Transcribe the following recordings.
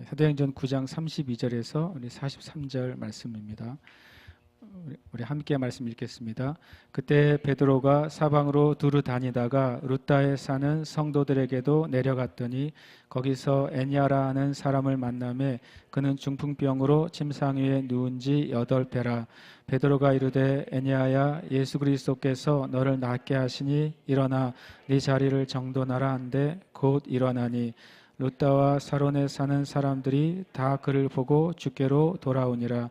사도행전 9장 32절에서 43절 말씀입니다. 우리 함께 말씀 읽겠습니다. 그때 베드로가 사방으로 두루 다니다가 루다에 사는 성도들에게도 내려갔더니 거기서 애니아라 하는 사람을 만나매 그는 중풍병으로 침상 위에 누운 지 8배라. 베드로가 이르되 애니아야, 예수 그리스도께서 너를 낫게 하시니 일어나 네 자리를 정돈하라 한데 곧 일어나니 루다와 사론에 사는 사람들이 다 그를 보고 주께로 돌아오니라.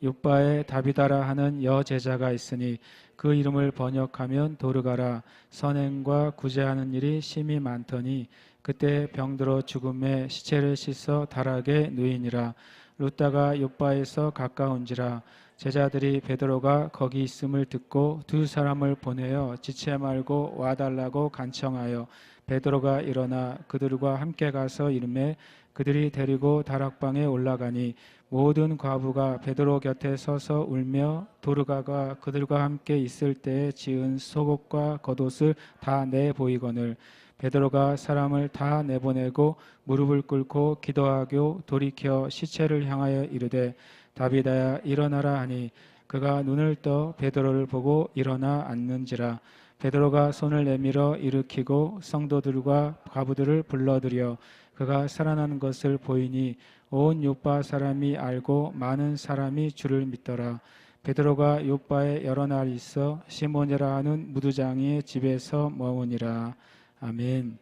욥바에 다비다라 하는 여제자가 있으니 그 이름을 번역하면 도르가라. 선행과 구제하는 일이 심히 많더니 그때 병들어 죽음에 시체를 씻어 다락에 누이니라. 루다가 욥바에서 가까운지라. 제자들이 베드로가 거기 있음을 듣고 두 사람을 보내어 지체 말고 와달라고 간청하여 베드로가 일어나 그들과 함께 가서 이르매 그들이 데리고 다락방에 올라가니 모든 과부가 베드로 곁에 서서 울며 도르가가 그들과 함께 있을 때에 지은 속옷과 겉옷을 다 내보이거늘 베드로가 사람을 다 내보내고 무릎을 꿇고 기도하고 돌이켜 시체를 향하여 이르되 다비다야 일어나라 하니 그가 눈을 떠 베드로를 보고 일어나 앉는지라. 베드로가 손을 내밀어 일으키고 성도들과 과부들을 불러들여 그가 살아나는 것을 보이니 온 욥바 사람이 알고 많은 사람이 주를 믿더라. 베드로가 욥바에 여러 날 있어 시몬이라 하는 무두장이의 집에서 머무니라. 아멘.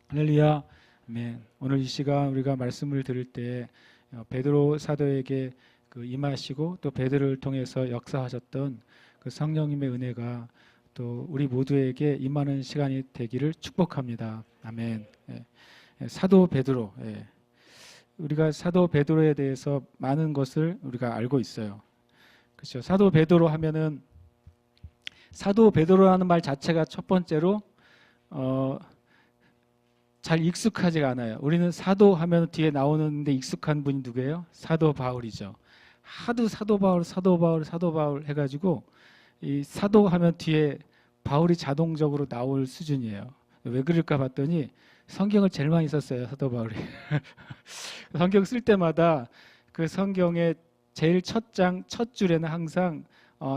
할렐루야. 아멘. 오늘 이 시간 우리가 말씀을 들을 때 베드로 사도에게 임하시고 또 베드로를 통해서 역사하셨던 그 성령님의 은혜가 또 우리 모두에게 임하는 시간이 되기를 축복합니다. 아멘. 사도 베드로. 우리가 사도 베드로에 대해서 많은 것을 우리가 알고 있어요. 그렇죠. 사도 베드로 하면은 사도 베드로라는 말 자체가 첫 번째로 잘 익숙하지가 않아요. 우리는 사도 하면 뒤에 나오는데 익숙한 분이 누구예요? 사도 바울이죠. 하도 사도 바울, 사도 바울, 사도 바울 해가지고 이 사도 하면 뒤에 바울이 자동적으로 나올 수준이에요. 왜 그럴까 봤더니 성경을 제일 많이 썼어요, 사도 바울이. 성경 쓸 때마다 그 성경의 제일 첫 장, 첫 줄에는 항상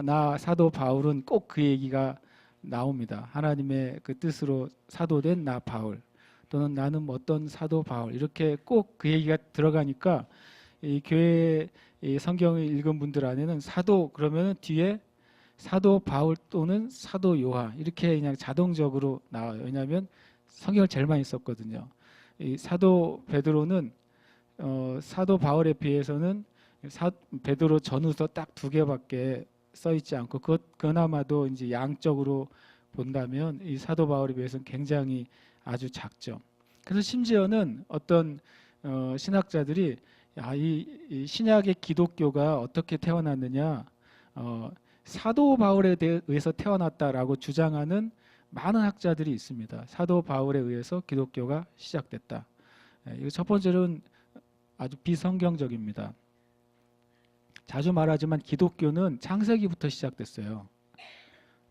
나 사도 바울은 꼭 그 얘기가 나옵니다. 하나님의 그 뜻으로 사도된 나 바울 또는 나는 어떤 사도 바울 이렇게 꼭 그 얘기가 들어가니까 이 교회 이 성경을 읽은 분들 안에는 사도 그러면 뒤에 사도 바울 또는 사도 요한 이렇게 그냥 자동적으로 나와요. 왜냐하면 성경을 제일 많이 썼거든요. 이 사도 베드로는 사도 바울에 비해서는 베드로 전후서 딱 2개밖에 써 있지 않고 그나마도 이제 양적으로 본다면 이 사도 바울에 비해서는 굉장히 아주 작죠. 그래서 심지어는 어떤 신학자들이 이 신약의 기독교가 어떻게 태어났느냐, 사도 바울에 의해서 태어났다라고 주장하는 많은 학자들이 있습니다. 사도 바울에 의해서 기독교가 시작됐다. 이거 첫 번째로는 아주 비성경적입니다. 자주 말하지만 기독교는 창세기부터 시작됐어요.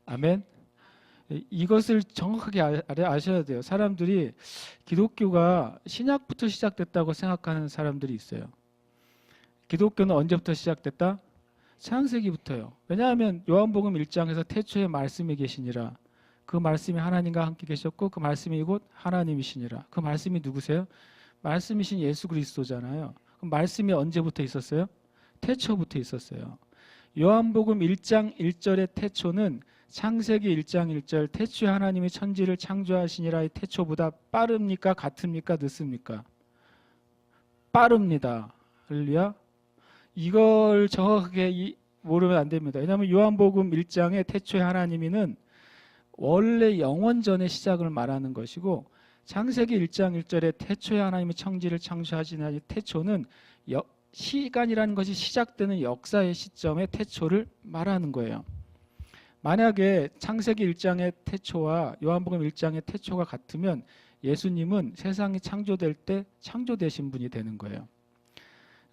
아멘. 이것을 정확하게 아셔야 돼요. 사람들이 기독교가 신약부터 시작됐다고 생각하는 사람들이 있어요. 기독교는 언제부터 시작됐다? 창세기부터요. 왜냐하면 요한복음 1장에서 태초에 말씀이 계시니라. 그 말씀이 하나님과 함께 계셨고 그 말씀이 곧 하나님이시니라. 그 말씀이 누구세요? 말씀이신 예수 그리스도잖아요. 그럼 말씀이 언제부터 있었어요? 태초부터 있었어요. 요한복음 1장 1절의 태초는 창세기 1장 1절 태초에 하나님이 천지를 창조하시니라의 태초보다 빠릅니까? 같습니까? 늦습니까? 빠릅니다. 할렐루야. 이걸 정확하게 모르면 안 됩니다. 왜냐하면 요한복음 1장의 태초에 하나님이는 원래 영원 전의 시작을 말하는 것이고 창세기 1장 1절에 태초에 하나님이 천지를 창조하시나니 태초는 시간이라는 것이 시작되는 역사의 시점의 태초를 말하는 거예요. 만약에 창세기 1장의 태초와 요한복음 1장의 태초가 같으면 예수님은 세상이 창조될 때 창조되신 분이 되는 거예요.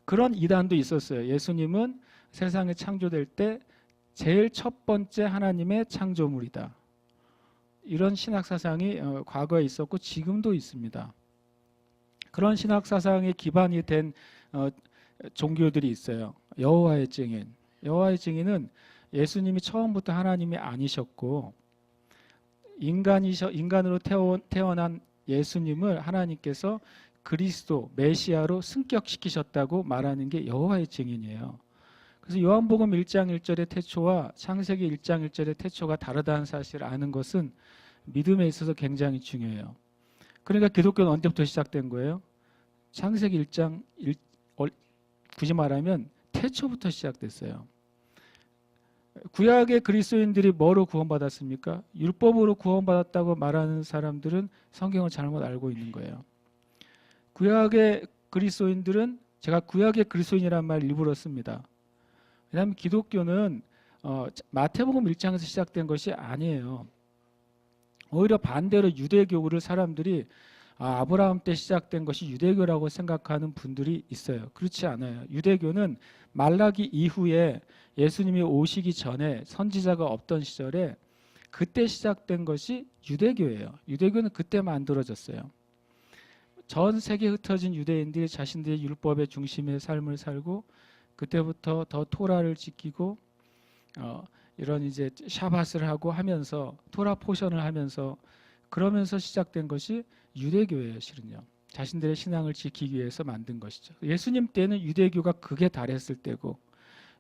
그런 이단도 있었어요. 예수님은 세상이 창조될 때 제일 첫 번째 하나님의 창조물이다. 이런 신학 사상이 과거에 있었고 지금도 있습니다. 그런 신학 사상의 기반이 된 종교들이 있어요. 여호와의 증인. 여호와의 증인은 예수님이 처음부터 하나님이 아니셨고 인간으로 태어난 예수님을 하나님께서 그리스도 메시아로 승격시키셨다고 말하는 게 여호와의 증인이에요. 그래서 요한복음 1장 1절의 태초와 창세기 1장 1절의 태초가 다르다는 사실을 아는 것은 믿음에 있어서 굉장히 중요해요. 그러니까 기독교는 언제부터 시작된 거예요? 창세기 1장 굳이 말하면 태초부터 시작됐어요. 구약의 그리스도인들이 뭐로 구원받았습니까? 율법으로 구원받았다고 말하는 사람들은 성경을 잘못 알고 있는 거예요. 구약의 그리스도인들은, 제가 구약의 그리스도인이라는 말 일부러 씁니다. 왜냐하면 기독교는 마태복음 1장에서 시작된 것이 아니에요. 오히려 반대로 유대교를 사람들이 아브라함 때 시작된 것이 유대교라고 생각하는 분들이 있어요. 그렇지 않아요. 유대교는 말라기 이후에 예수님이 오시기 전에 선지자가 없던 시절에 그때 시작된 것이 유대교예요. 유대교는 그때 만들어졌어요. 전 세계에 흩어진 유대인들이 자신들의 율법의 중심의 삶을 살고 그때부터 더 토라를 지키고 이런 이제 샤밧을 하고 하면서 토라 포션을 하면서 그러면서 시작된 것이 유대교예요. 실은요. 자신들의 신앙을 지키기 위해서 만든 것이죠. 예수님 때는 유대교가 극에 달했을 때고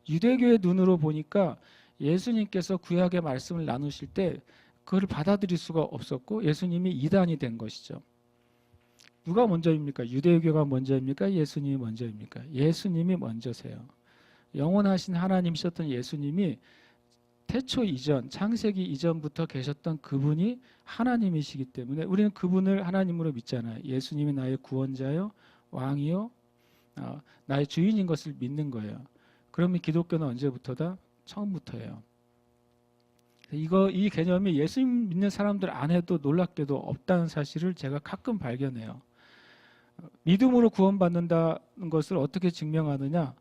유대교의 눈으로 보니까 예수님께서 구약의 말씀을 나누실 때 그걸 받아들일 수가 없었고 예수님이 이단이 된 것이죠. 누가 먼저입니까? 유대교가 먼저입니까? 예수님이 먼저입니까? 예수님이 먼저세요. 영원하신 하나님이셨던 예수님이 태초 이전, 창세기 이전부터 계셨던 그분이 하나님이시기 때문에 우리는 그분을 하나님으로 믿잖아요. 예수님이 나의 구원자요, 왕이요, 나의 주인인 것을 믿는 거예요. 그러면 기독교는 언제부터다? 처음부터예요. 이 개념이 예수님 믿는 사람들 안에도 놀랍게도 없다는 사실을 제가 가끔 발견해요. 믿음으로 구원받는다는 것을 어떻게 증명하느냐?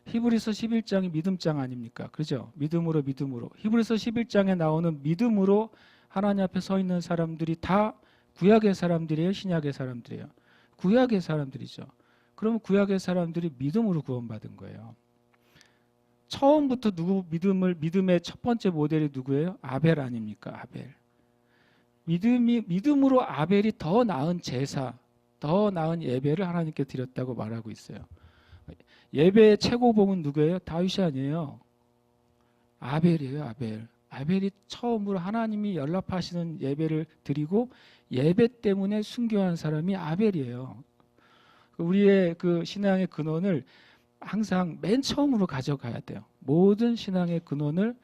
히브리서 11장이 믿음장 아닙니까? 그죠? 믿음으로. 히브리서 11장에 나오는 믿음으로 하나님 앞에 서 있는 사람들이 다 구약의 사람들이에요? 신약의 사람들이에요? 구약의 사람들이죠. 그러면 구약의 사람들이 믿음으로 구원받은 거예요. 처음부터 믿음의 첫 번째 모델이 누구예요? 아벨 아닙니까? 아벨. 믿음으로 아벨이 더 나은 제사, 더 나은 예배를 하나님께 드렸다고 말하고 있어요. 예배의 최고봉은 누구예요? 다윗이 아니에요. 아벨이에요. 아벨. 아벨이 처음으로 하나님이 연락하시는 예배를 드리고 예배 때문에 순교한 사람이 아벨이에요. 우리의 그 신앙의 근원을 항상 맨 처음으로 가져가야 돼요. 모든 신앙의 근원을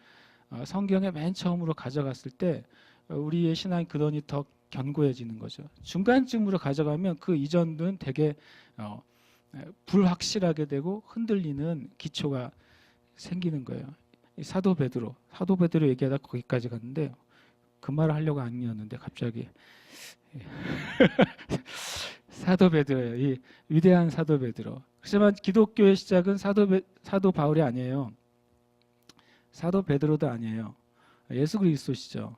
성경의 맨 처음으로 가져갔을 때 우리의 신앙의 근원이 더 견고해지는 거죠. 중간쯤으로 가져가면 그 이전은 되게 불확실하게 되고 흔들리는 기초가 생기는 거예요. 사도 베드로 얘기하다 거기까지 갔는데 그 말을 하려고 아니었는데 갑자기 사도 베드로예요. 이 위대한 사도 베드로. 하지만 기독교의 시작은 사도 바울이 아니에요. 사도 베드로도 아니에요. 예수 그리스도시죠.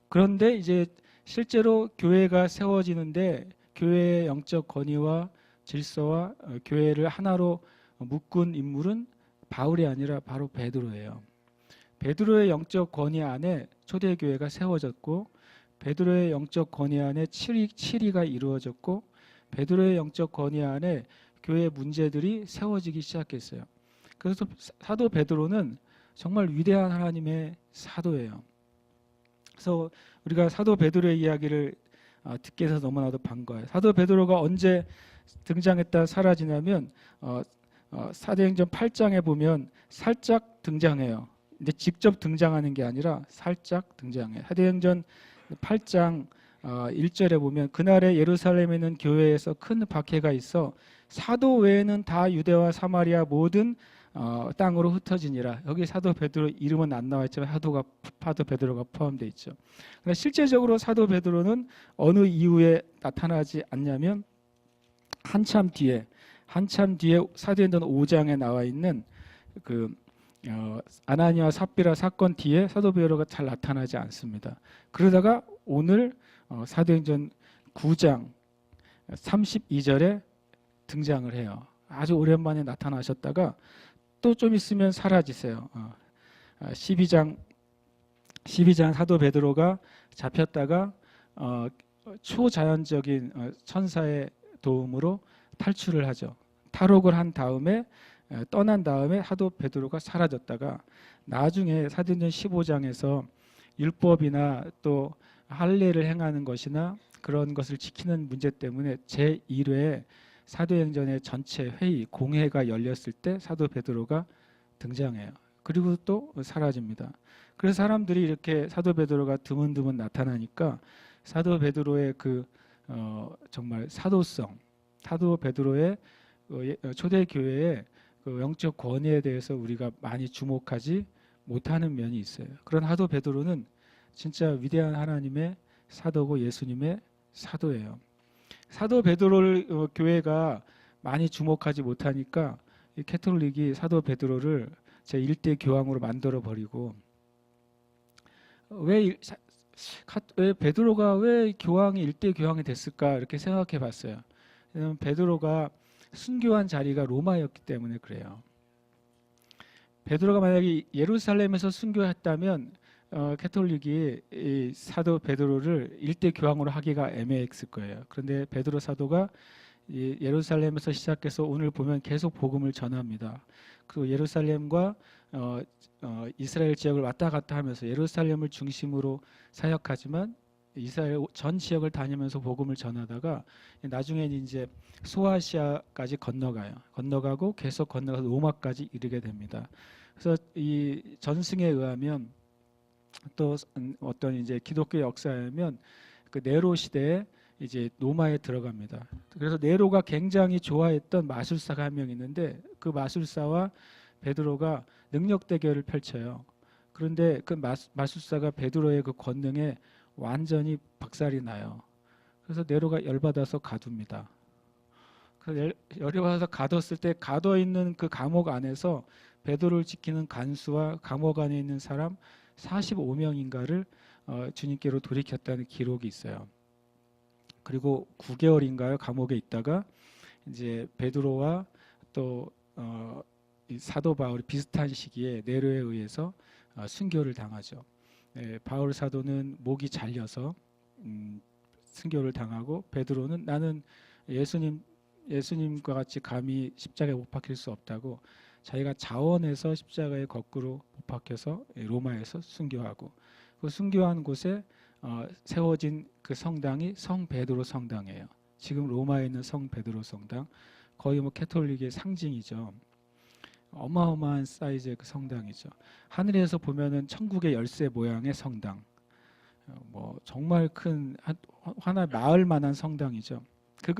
그런데 이제 실제로 교회가 세워지는데 교회의 영적 권위와 질서와 교회를 하나로 묶은 인물은 바울이 아니라 바로 베드로예요. 베드로의 영적 권위 안에 초대교회가 세워졌고 베드로의 영적 권위 안에 치리가 이루어졌고 베드로의 영적 권위 안에 교회의 문제들이 세워지기 시작했어요. 그래서 사도 베드로는 정말 위대한 하나님의 사도예요. 그래서 우리가 사도 베드로의 이야기를 듣게 해서 너무나도 반가워요. 사도 베드로가 언제 등장했다 사라지냐면 사도행전 8장에 보면 살짝 등장해요. 근데 직접 등장하는 게 아니라 살짝 등장해요. 사도행전 8장 1절에 보면 그날에 예루살렘에 있는 교회에서 큰 박해가 있어 사도 외에는 다 유대와 사마리아 모든 땅으로 흩어지니라. 여기 사도 베드로 이름은 안 나와 있지만 사도 베드로가 포함되어 있죠. 그러나 실제적으로 사도 베드로는 어느 이후에 나타나지 않냐면 한참 뒤에 사도행전 5장에 나와 있는 그 아나니아와 삽비라 사건 뒤에 사도 베드로가 잘 나타나지 않습니다. 그러다가 오늘 사도행전 9장 32절에 등장을 해요. 아주 오랜만에 나타나셨다가 또 좀 있으면 사라지세요. 12장 사도 베드로가 잡혔다가 초자연적인 천사의 도움으로 탈출을 하죠. 탈옥을 한 다음에 떠난 다음에 사도 베드로가 사라졌다가 나중에 사도행전 15장에서 율법이나 또 할례를 행하는 것이나 그런 것을 지키는 문제 때문에 제1회 사도행전의 전체 회의 공회가 열렸을 때 사도 베드로가 등장해요. 그리고 또 사라집니다. 그래서 사람들이 이렇게 사도 베드로가 드문드문 나타나니까 사도 베드로의 정말 사도성, 사도 베드로의 초대 교회의 그 영적 권위에 대해서 우리가 많이 주목하지 못하는 면이 있어요. 그런 사도 베드로는 진짜 위대한 하나님의 사도고 예수님의 사도예요. 사도 베드로를 교회가 많이 주목하지 못하니까 이 캐톨릭이 사도 베드로를 제1대 교황으로 만들어 버리고 왜 베드로가 왜 교황이 1대 교황이 됐을까 이렇게 생각해 봤어요. 왜냐하면 베드로가 순교한 자리가 로마였기 때문에 그래요. 베드로가 만약에 예루살렘에서 순교했다면 캐톨릭이 이 사도 베드로를 1대 교황으로 하기가 애매했을 거예요. 그런데 베드로 사도가 이 예루살렘에서 시작해서 오늘 보면 계속 복음을 전합니다. 그리고 예루살렘과 이스라엘 지역을 왔다 갔다 하면서 예루살렘을 중심으로 사역하지만 이스라엘 전 지역을 다니면서 복음을 전하다가 나중에는 이제 소아시아까지 건너가고 계속 건너가서 로마까지 이르게 됩니다. 그래서 이 전승에 의하면 또 어떤 이제 기독교 역사에 의하면 그 네로 시대에 이제 로마에 들어갑니다. 그래서 네로가 굉장히 좋아했던 마술사가 한 명 있는데 그 마술사와 베드로가 능력 대결을 펼쳐요. 그런데 그 마술사가 베드로의 그 권능에 완전히 박살이 나요. 그래서 네로가 열받아서 가둡니다. 그래서 열받아서 가뒀을 때 가둬 있는 그 감옥 안에서 베드로를 지키는 간수와 감옥 안에 있는 사람 45명인가를 주님께로 돌이켰다는 기록이 있어요. 그리고 9개월인가요? 감옥에 있다가 이제 베드로와 또 사도 바울이 비슷한 시기에 네로에 의해서 순교를 당하죠. 바울 사도는 목이 잘려서 순교를 당하고 베드로는 나는 예수님과 같이 감히 십자가에 못 박힐 수 없다고 자기가 자원해서 십자가에 거꾸로 못 박혀서 로마에서 순교하고 그 순교한 곳에 세워진 그 성당이 성 베드로 성당이에요. 지금 로마에 있는 성 베드로 성당 거의 뭐 캐톨릭의 상징이죠. 어마어마한 사이즈의 그 성당이죠. 하늘에서 보면은 천국의 열쇠 모양의 성당. 뭐 정말 큰 하나의 마을만한 성당이죠.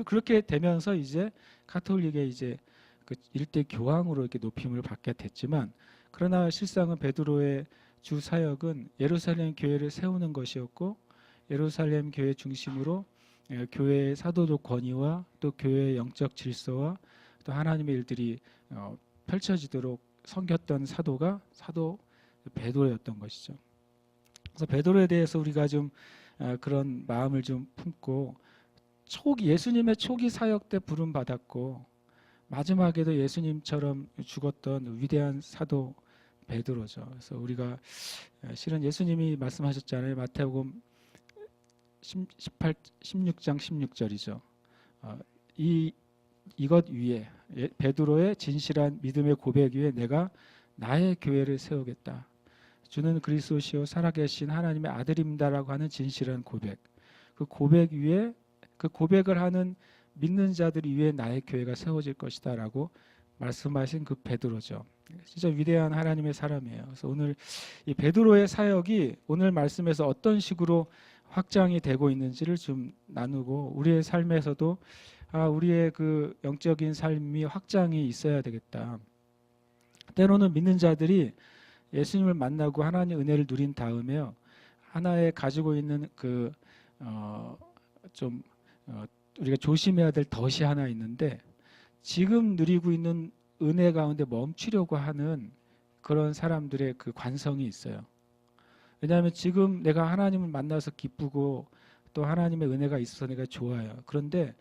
그렇게 되면서 이제 가톨릭의 이제 그 일대 교황으로 이렇게 높임을 받게 됐지만 그러나 실상은 베드로의 주 사역은 예루살렘 교회를 세우는 것이었고 예루살렘 교회 중심으로 교회의 사도적 권위와 또 교회의 영적 질서와 또 하나님의 일들이 펼쳐지도록 섬겼던 사도가 사도 베드로였던 것이죠. 그래서 베드로에 대해서 우리가 좀 그런 마음을 좀 품고 예수님의 초기 사역 때 부름 받았고 마지막에도 예수님처럼 죽었던 위대한 사도 베드로죠. 그래서 우리가 실은 예수님이 말씀하셨잖아요. 마태복음 16장 16절이죠. 이것 위에 베드로의 진실한 믿음의 고백 위에 내가 나의 교회를 세우겠다. 주는 그리스도시요 살아계신 하나님의 아들입니다라고 하는 진실한 고백. 그 고백 위에 그 고백을 하는 믿는 자들 위에 나의 교회가 세워질 것이다라고 말씀하신 그 베드로죠. 진짜 위대한 하나님의 사람이에요. 그래서 오늘 이 베드로의 사역이 오늘 말씀에서 어떤 식으로 확장이 되고 있는지를 좀 나누고 우리의 삶에서도 우리의 그 영적인 삶이 확장이 있어야 되겠다. 때로는 믿는 자들이 예수님을 만나고 하나님의 은혜를 누린 다음에요. 하나의 가지고 있는 우리가 조심해야 될 덫이 하나 있는데 지금 누리고 있는 은혜 가운데 멈추려고 하는 그런 사람들의 그 관성이 있어요. 왜냐하면 지금 내가 하나님을 만나서 기쁘고 또 하나님의 은혜가 있어서 내가 좋아요. 그런데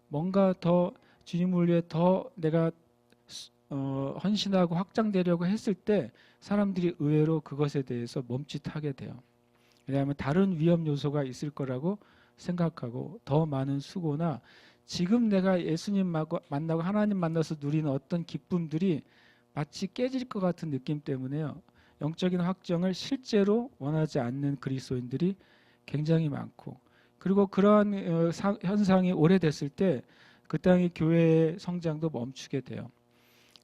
뭔가 더 주님을 위해 더 내가 헌신하고 확장되려고 했을 때 사람들이 의외로 그것에 대해서 멈칫하게 돼요. 왜냐하면 다른 위험 요소가 있을 거라고 생각하고 더 많은 수고나 지금 내가 예수님 만나고 하나님 만나서 누리는 어떤 기쁨들이 마치 깨질 것 같은 느낌 때문에요. 영적인 확정을 실제로 원하지 않는 그리스도인들이 굉장히 많고, 그리고 그러한 현상이 오래됐을 때 그 땅의 교회의 성장도 멈추게 돼요.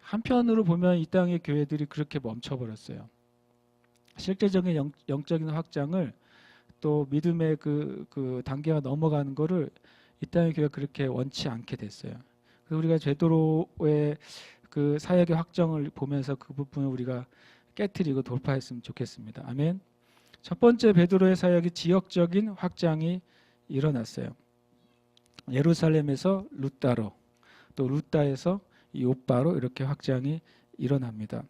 한편으로 보면 이 땅의 교회들이 그렇게 멈춰버렸어요. 실제적인 영적인 확장을 또 믿음의 그 단계가 넘어가는 거를 이 땅의 교회가 그렇게 원치 않게 됐어요. 그래서 우리가 베드로의 그 사역의 확정을 보면서 그 부분을 우리가 깨트리고 돌파했으면 좋겠습니다. 아멘. 첫 번째 베드로의 사역이 지역적인 확장이 일어났어요. 예루살렘에서 루따로, 또 루따에서 요빠로 이렇게 확장이 일어납니다.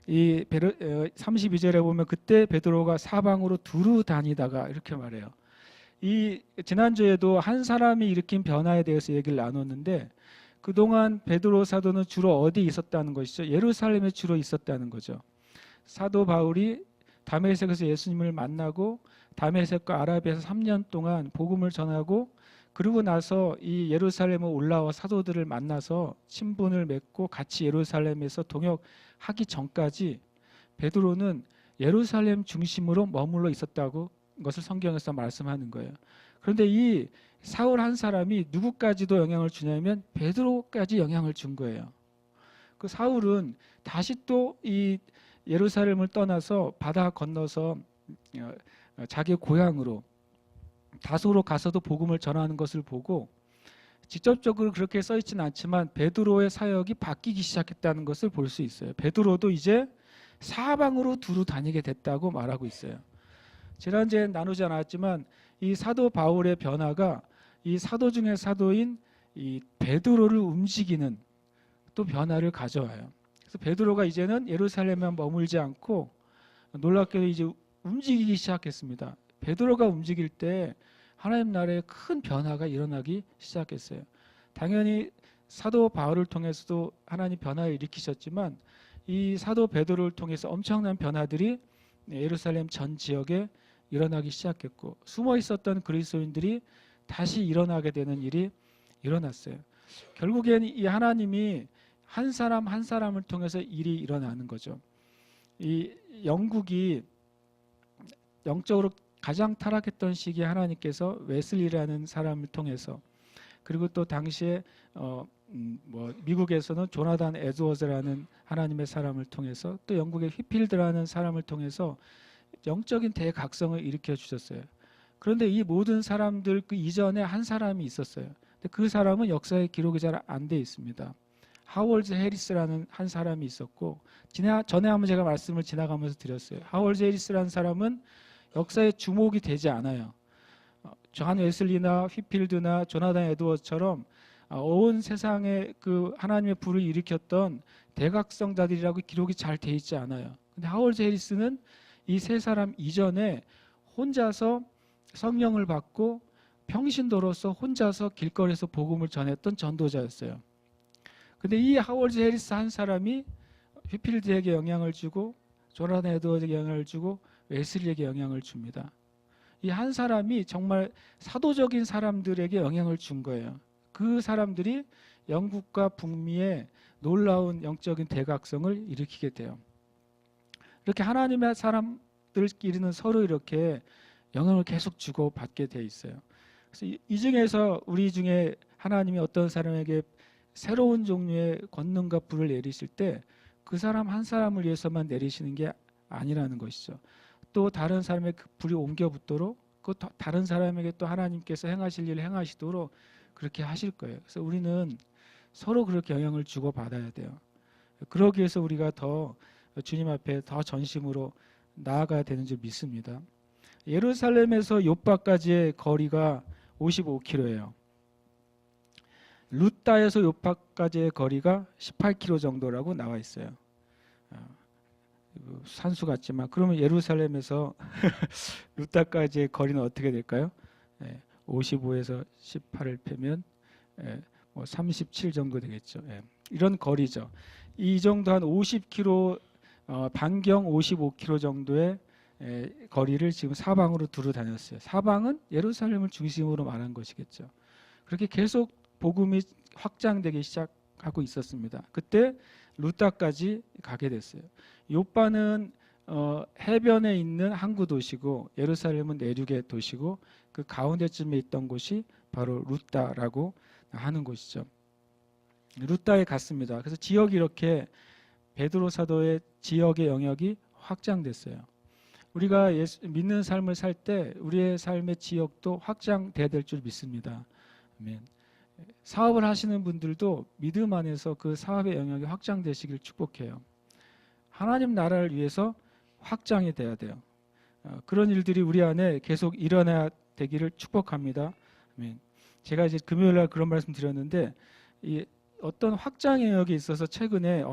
이 32절에 보면 그때 베드로가 사방으로 두루 다니다가 이렇게 말해요. 이 지난주에도 한 사람이 일으킨 변화에 대해서 얘기를 나눴는데 그동안 베드로 사도는 주로 어디 있었다는 것이죠? 예루살렘에 주로 있었다는 거죠. 사도 바울이 다메섹에서 예수님을 만나고 다메섹과 아라비아에서 3년 동안 복음을 전하고 그러고 나서 이 예루살렘에 올라와 사도들을 만나서 친분을 맺고 같이 예루살렘에서 동역하기 전까지 베드로는 예루살렘 중심으로 머물러 있었다고 것을 성경에서 말씀하는 거예요. 그런데 이 사울 한 사람이 누구까지도 영향을 주냐면 베드로까지 영향을 준 거예요. 그 사울은 다시 또 이 예루살렘을 떠나서 바다 건너서 자기 고향으로 다소로 가서도 복음을 전하는 것을 보고 직접적으로 그렇게 써 있지는 않지만 베드로의 사역이 바뀌기 시작했다는 것을 볼 수 있어요. 베드로도 이제 사방으로 두루 다니게 됐다고 말하고 있어요. 지난주에 나누지 않았지만 이 사도 바울의 변화가 이 사도 중에 사도인 이 베드로를 움직이는 또 변화를 가져와요. 그래서 베드로가 이제는 예루살렘에만 머물지 않고 놀랍게도 이제 움직이기 시작했습니다. 베드로가 움직일 때 하나님 나라에 큰 변화가 일어나기 시작했어요. 당연히 사도 바울을 통해서도 하나님 변화를 일으키셨지만 이 사도 베드로를 통해서 엄청난 변화들이 예루살렘 전 지역에 일어나기 시작했고 숨어 있었던 그리스도인들이 다시 일어나게 되는 일이 일어났어요. 결국엔 이 하나님이 한 사람 한 사람을 통해서 일이 일어나는 거죠. 이 영국이 영적으로 가장 타락했던 시기에 하나님께서 웨슬리라는 사람을 통해서 그리고 또 당시에 미국에서는 조나단 에드워즈라는 하나님의 사람을 통해서 또 영국의 휘필드라는 사람을 통해서 영적인 대각성을 일으켜 주셨어요. 그런데 이 모든 사람들 그 이전에 한 사람이 있었어요. 근데 그 사람은 역사에 기록이 잘 안 돼 있습니다. 하월드 해리스라는 한 사람이 있었고 전에 한번 제가 말씀을 지나가면서 드렸어요. 하월드 해리스라는 사람은 역사에 주목이 되지 않아요. 존 웨슬리나 휘필드나 조나단 에드워즈처럼 온 세상에 그 하나님의 불을 일으켰던 대각성자들이라고 기록이 잘 돼 있지 않아요. 근데 하월드 해리스는 이 세 사람 이전에 혼자서 성령을 받고 평신도로서 혼자서 길거리에서 복음을 전했던 전도자였어요. 근데 이 하월드 해리스 한 사람이 휘필드에게 영향을 주고 조나단 에드워즈에게 영향을 주고 웨슬리에게 영향을 줍니다. 이 한 사람이 정말 사도적인 사람들에게 영향을 준 거예요. 그 사람들이 영국과 북미에 놀라운 영적인 대각성을 일으키게 돼요. 이렇게 하나님의 사람들끼리는 서로 이렇게 영향을 계속 주고 받게 돼 있어요. 그래서 이 중에서 우리 중에 하나님이 어떤 사람에게 새로운 종류의 권능과 불을 내리실 때 그 사람 한 사람을 위해서만 내리시는 게 아니라는 것이죠. 또 다른 사람의 그 불이 옮겨 붙도록 그 다른 사람에게 또 하나님께서 행하실 일을 행하시도록 그렇게 하실 거예요. 그래서 우리는 서로 그렇게 영향을 주고 받아야 돼요. 그러기 위해서 우리가 더 주님 앞에 더 전심으로 나아가야 되는 줄 믿습니다. 예루살렘에서 요빠까지의 거리가 55km예요. 루따에서 요빠까지의 거리가 18km 정도라고 나와 있어요. 산수 같지만 그러면 예루살렘에서 루따까지의 거리는 어떻게 될까요? 55에서 18을 빼면 37 정도 되겠죠. 예. 이런 거리죠. 이 정도 한 50km 반경 55km 정도의 거리를 지금 사방으로 두루 다녔어요. 사방은 예루살렘을 중심으로 말한 것이겠죠. 그렇게 계속 복음이 확장되기 시작하고 있었습니다. 그때 루따까지 가게 됐어요. 요빠는 해변에 있는 항구 도시고 예루살렘은 내륙의 도시고 그 가운데쯤에 있던 곳이 바로 루따라고 하는 곳이죠. 루따에 갔습니다. 그래서 지역이 이렇게 베드로 사도의 지역의 영역이 확장됐어요. 우리가 믿는 삶을 살 때 우리의 삶의 지역도 확장돼야 될 줄 믿습니다. 아멘. 사업을 하시는 분들도 믿음 안에서 그 사업의 영역이 확장되시길 축복해요. 하나님 나라를 위해서 확장이 돼야 돼요. 그런 일들이 우리 안에 계속 일어나야 되기를 축복합니다. 아멘. 제가 이제 금요일 날 그런 말씀 드렸는데 이 어떤 확장의 영역에 있어서 최근에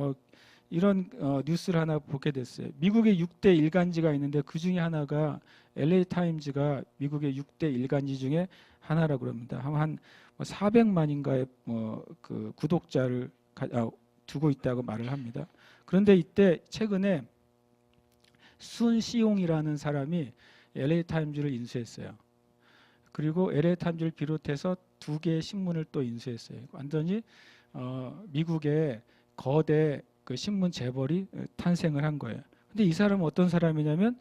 이런 뉴스를 하나 보게 됐어요. 미국의 6대 일간지가 있는데 그 중에 하나가 LA 타임즈가 미국의 6대 일간지 중에 하나라고 합니다. 한 400만인가의 그 구독자를 두고 있다고 말을 합니다. 그런데 이때 최근에 순시용이라는 사람이 LA 타임즈를 인수했어요. 그리고 LA 타임즈를 비롯해서 2개의 신문을 또 인수했어요. 완전히 미국의 거대 그 신문 재벌이 탄생을 한 거예요. 근데 이 사람은 어떤 사람이냐면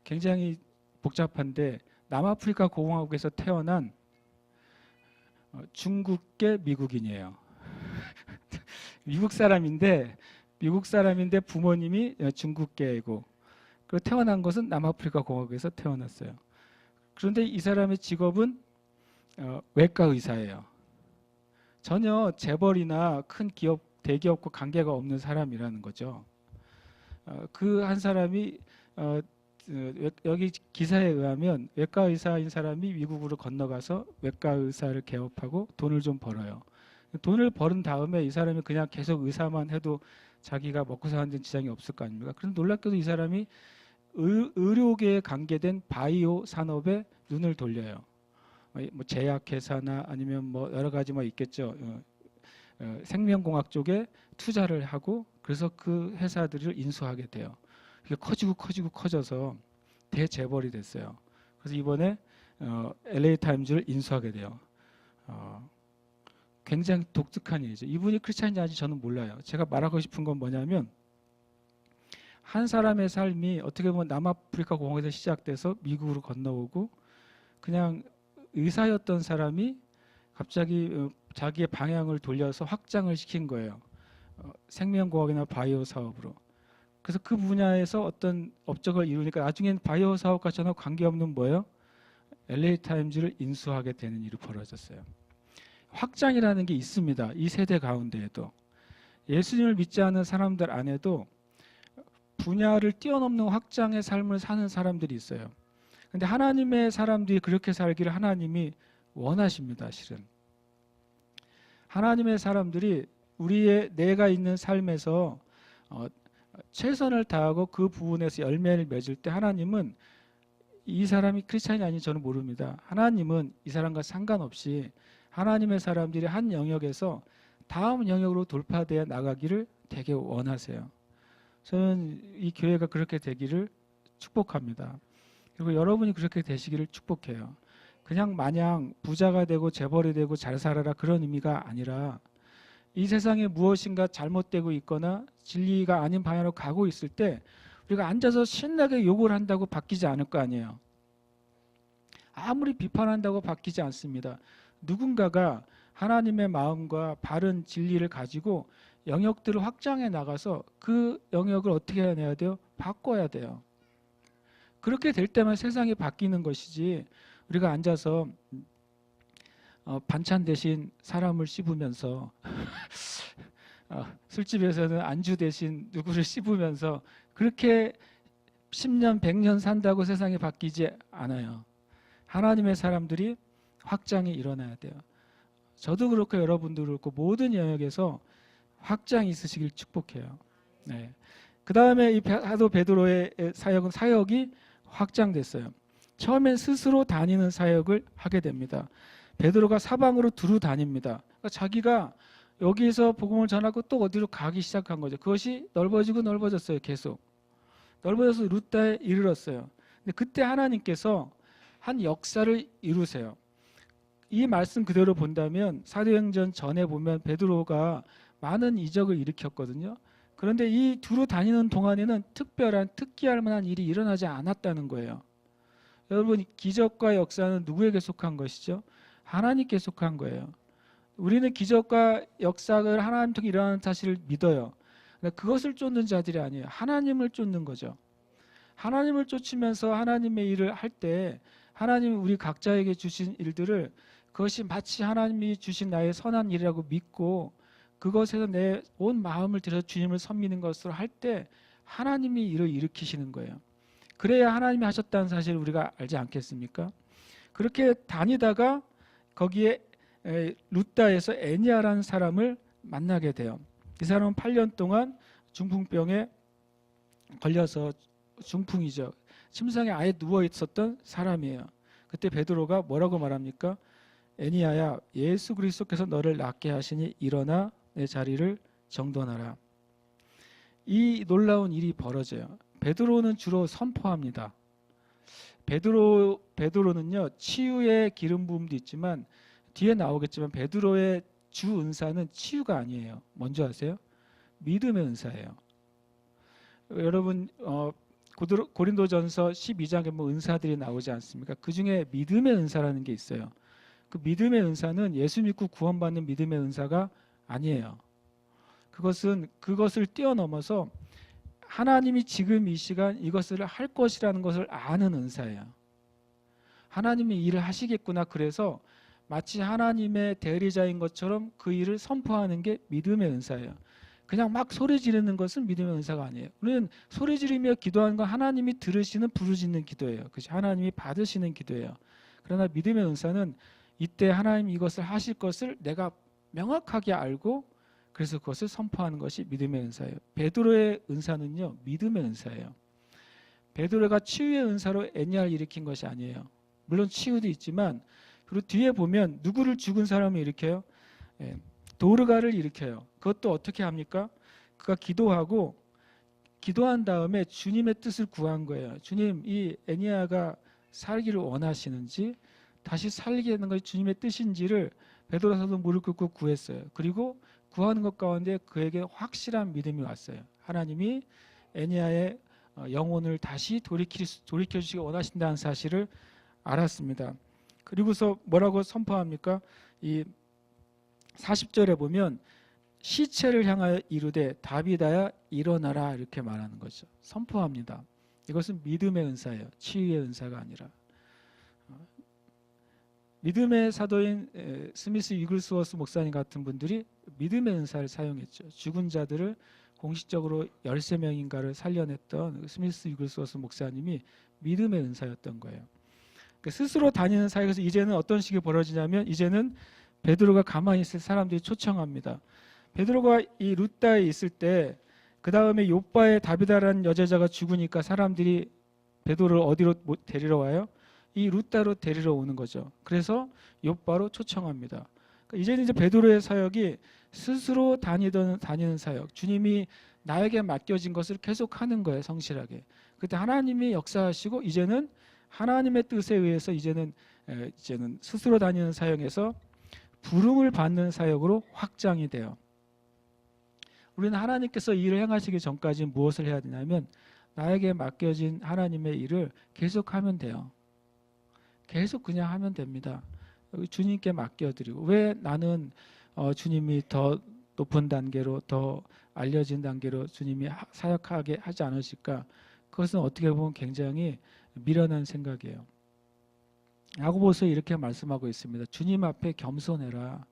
굉장히 복잡한데 남아프리카 공화국에서 태어난 중국계 미국인이에요. 미국 사람인데 부모님이 중국계이고 그리고 태어난 것은 남아프리카 공화국에서 태어났어요. 그런데 이 사람의 직업은 외과 의사예요. 전혀 재벌이나 큰 기업, 대기업과 관계가 없는 사람이라는 거죠. 그 한 사람이 여기 기사에 의하면 외과 의사인 사람이 미국으로 건너가서 외과 의사를 개업하고 돈을 좀 벌어요. 돈을 벌은 다음에 이 사람이 그냥 계속 의사만 해도 자기가 먹고 사는 데 지장이 없을 거 아닙니까? 그런데 놀랍게도 이 사람이 의료계에 관계된 바이오 산업에 눈을 돌려요. 뭐 제약회사나 아니면 뭐 여러 가지 뭐 있겠죠. 생명공학 쪽에 투자를 하고 그래서 그 회사들을 인수하게 돼요. 그게 커져서 대재벌이 됐어요. 그래서 이번에 LA 타임즈를 인수하게 돼요. 굉장히 독특한 일이죠. 이분이 크리스찬인지 아닌지 저는 몰라요. 제가 말하고 싶은 건 뭐냐면 한 사람의 삶이 어떻게 보면 남아프리카 공화국에서 시작돼서 미국으로 건너오고 그냥 의사였던 사람이 갑자기 자기의 방향을 돌려서 확장을 시킨 거예요. 생명공학이나 바이오 사업으로. 그래서 그 분야에서 어떤 업적을 이루니까 나중엔 바이오 사업과 전혀 관계없는 뭐예요? LA 타임즈를 인수하게 되는 일이 벌어졌어요. 확장이라는 게 있습니다. 이 세대 가운데에도. 예수님을 믿지 않는 사람들 안에도 분야를 뛰어넘는 확장의 삶을 사는 사람들이 있어요. 근데 하나님의 사람들이 그렇게 살기를 하나님이 원하십니다. 실은 하나님의 사람들이 우리의 내가 있는 삶에서 최선을 다하고 그 부분에서 열매를 맺을 때 하나님은 이 사람이 크리스찬이 아닌지 저는 모릅니다. 하나님은 이 사람과 상관없이 하나님의 사람들이 한 영역에서 다음 영역으로 돌파되어 나가기를 되게 원하세요. 저는 이 교회가 그렇게 되기를 축복합니다. 그리고 여러분이 그렇게 되시기를 축복해요. 그냥 마냥 부자가 되고 재벌이 되고 잘 살아라 그런 의미가 아니라 이 세상에 무엇인가 잘못되고 있거나 진리가 아닌 방향으로 가고 있을 때 우리가 앉아서 신나게 욕을 한다고 바뀌지 않을 거 아니에요. 아무리 비판한다고 바뀌지 않습니다. 누군가가 하나님의 마음과 바른 진리를 가지고 영역들을 확장해 나가서 그 영역을 어떻게 해야 돼요? 바꿔야 돼요. 그렇게 될 때만 세상이 바뀌는 것이지 우리가 앉아서 반찬 대신 사람을 씹으면서 술집에서는 안주 대신 누구를 씹으면서 그렇게 10년, 100년 산다고 세상이 바뀌지 않아요. 하나님의 사람들이 확장이 일어나야 돼요. 저도 그렇고 여러분도 그렇고 모든 영역에서 확장이 있으시길 축복해요. 네. 그 다음에 이 사도 베드로의 사역이 확장됐어요. 처음엔 스스로 다니는 사역을 하게 됩니다. 베드로가 사방으로 두루 다닙니다. 그러니까 자기가 여기에서 복음을 전하고 또 어디로 가기 시작한 거죠. 그것이 넓어지고 넓어졌어요. 계속 넓어져서 루다에 이르렀어요. 근데 그때 하나님께서 한 역사를 이루세요. 이 말씀 그대로 본다면 사도행전 전에 보면 베드로가 많은 이적을 일으켰거든요. 그런데 이 두루 다니는 동안에는 특별한 특기할 만한 일이 일어나지 않았다는 거예요. 여러분, 기적과 역사는 누구에게 속한 것이죠? 하나님께 속한 거예요. 우리는 기적과 역사를 하나님 통해 일어나는 사실을 믿어요. 그것을 쫓는 자들이 아니에요. 하나님을 쫓는 거죠. 하나님을 쫓으면서 하나님의 일을 할 때 하나님이 우리 각자에게 주신 일들을 그것이 마치 하나님이 주신 나의 선한 일이라고 믿고 그것에서 내 온 마음을 들여서 주님을 섬기는 것으로 할 때 하나님이 일을 일으키시는 거예요. 그래야 하나님이 하셨다는 사실을 우리가 알지 않겠습니까? 그렇게 다니다가 거기에 루다에서 애니아라는 사람을 만나게 돼요. 이 사람은 8년 동안 중풍병에 걸려서, 중풍이죠, 침상에 아예 누워 있었던 사람이에요. 그때 베드로가 뭐라고 말합니까? 애니아야, 예수 그리스도께서 너를 낫게 하시니 일어나 내 자리를 정돈하라. 이 놀라운 일이 벌어져요. 베드로는 주로 선포합니다. 베드로는요, 치유의 기름 부음도 있지만 뒤에 나오겠지만 베드로의 주 은사는 치유가 아니에요. 뭔지 아세요? 믿음의 은사예요. 여러분, 고린도전서 12장에 뭐 은사들이 나오지 않습니까? 그 중에 믿음의 은사라는 게 있어요. 그 믿음의 은사는 예수 믿고 구원받는 믿음의 은사가 아니에요. 그것을 뛰어넘어서 하나님이 지금 이 시간 이것을 할 것이라는 것을 아는 은사예요. 하나님이 일을 하시겠구나. 그래서 마치 하나님의 대리자인 것처럼 그 일을 선포하는 게 믿음의 은사예요. 그냥 막 소리 지르는 것은 믿음의 은사가 아니에요. 우리는 소리 지르며 기도하는 건 하나님이 들으시는 부르짖는 기도예요. 그것이 하나님이 받으시는 기도예요. 그러나 믿음의 은사는 이때 하나님이 이것을 하실 것을 내가 명확하게 알고 그래서 그것을 선포하는 것이 믿음의 은사예요. 베드로의 은사는요, 믿음의 은사예요. 베드로가 치유의 은사로 애니아를 일으킨 것이 아니에요. 물론 치유도 있지만, 그리고 뒤에 보면 누구를 죽은 사람을 일으켜요? 도르가를 일으켜요. 그것도 어떻게 합니까? 그가 기도한 다음에 주님의 뜻을 구한 거예요. 주님, 이 애니아가 살기를 원하시는지, 다시 살게 되는 것이 주님의 뜻인지를 베드로서도 무릎 꿇고 구했어요. 그리고 구하는 것 가운데 그에게 확실한 믿음이 왔어요. 하나님이 애니아의 영혼을 다시 돌이켜주시기 원하신다는 사실을 알았습니다. 그리고서 뭐라고 선포합니까? 이 40절에 보면 시체를 향하여 이르되 다비다야 일어나라, 이렇게 말하는 거죠. 선포합니다. 이것은 믿음의 은사예요. 치유의 은사가 아니라. 믿음의 사도인 스미스 위글스워스 목사님 같은 분들이 믿음의 은사를 사용했죠. 죽은 자들을 공식적으로 13명인가를 살려냈던 스미스 위글스워스 목사님이 믿음의 은사였던 거예요. 스스로 다니는 사역에서 이제는 어떤 식이 벌어지냐면, 이제는 베드로가 가만히 있을 사람들이 초청합니다. 베드로가 이 루다에 있을 때 그 다음에 욥바의 다비다라는 여제자가 죽으니까 사람들이 베드로를 어디로 데리러 와요? 이 루다로 데리러 오는 거죠. 그래서 욥바로 초청합니다. 그러니까 이제는 이제 베드로의 사역이 스스로 다니는 사역, 주님이 나에게 맡겨진 것을 계속하는 거예요. 성실하게. 그때 하나님이 역사하시고 이제는 하나님의 뜻에 의해서 이제는 스스로 다니는 사역에서 부름을 받는 사역으로 확장이 돼요. 우리는 하나님께서 일을 행하시기 전까지 무엇을 해야 되냐면 나에게 맡겨진 하나님의 일을 계속하면 돼요. 계속 그냥 하면 됩니다. 주님께 맡겨드리고, 왜 나는 주님이 더 높은 단계로, 더 알려진 단계로 주님이 사역하게 하지 않으실까? 그것은 어떻게 보면 굉장히 미련한 생각이에요. 야고보서 이렇게 말씀하고 있습니다. 주님 앞에 겸손해라.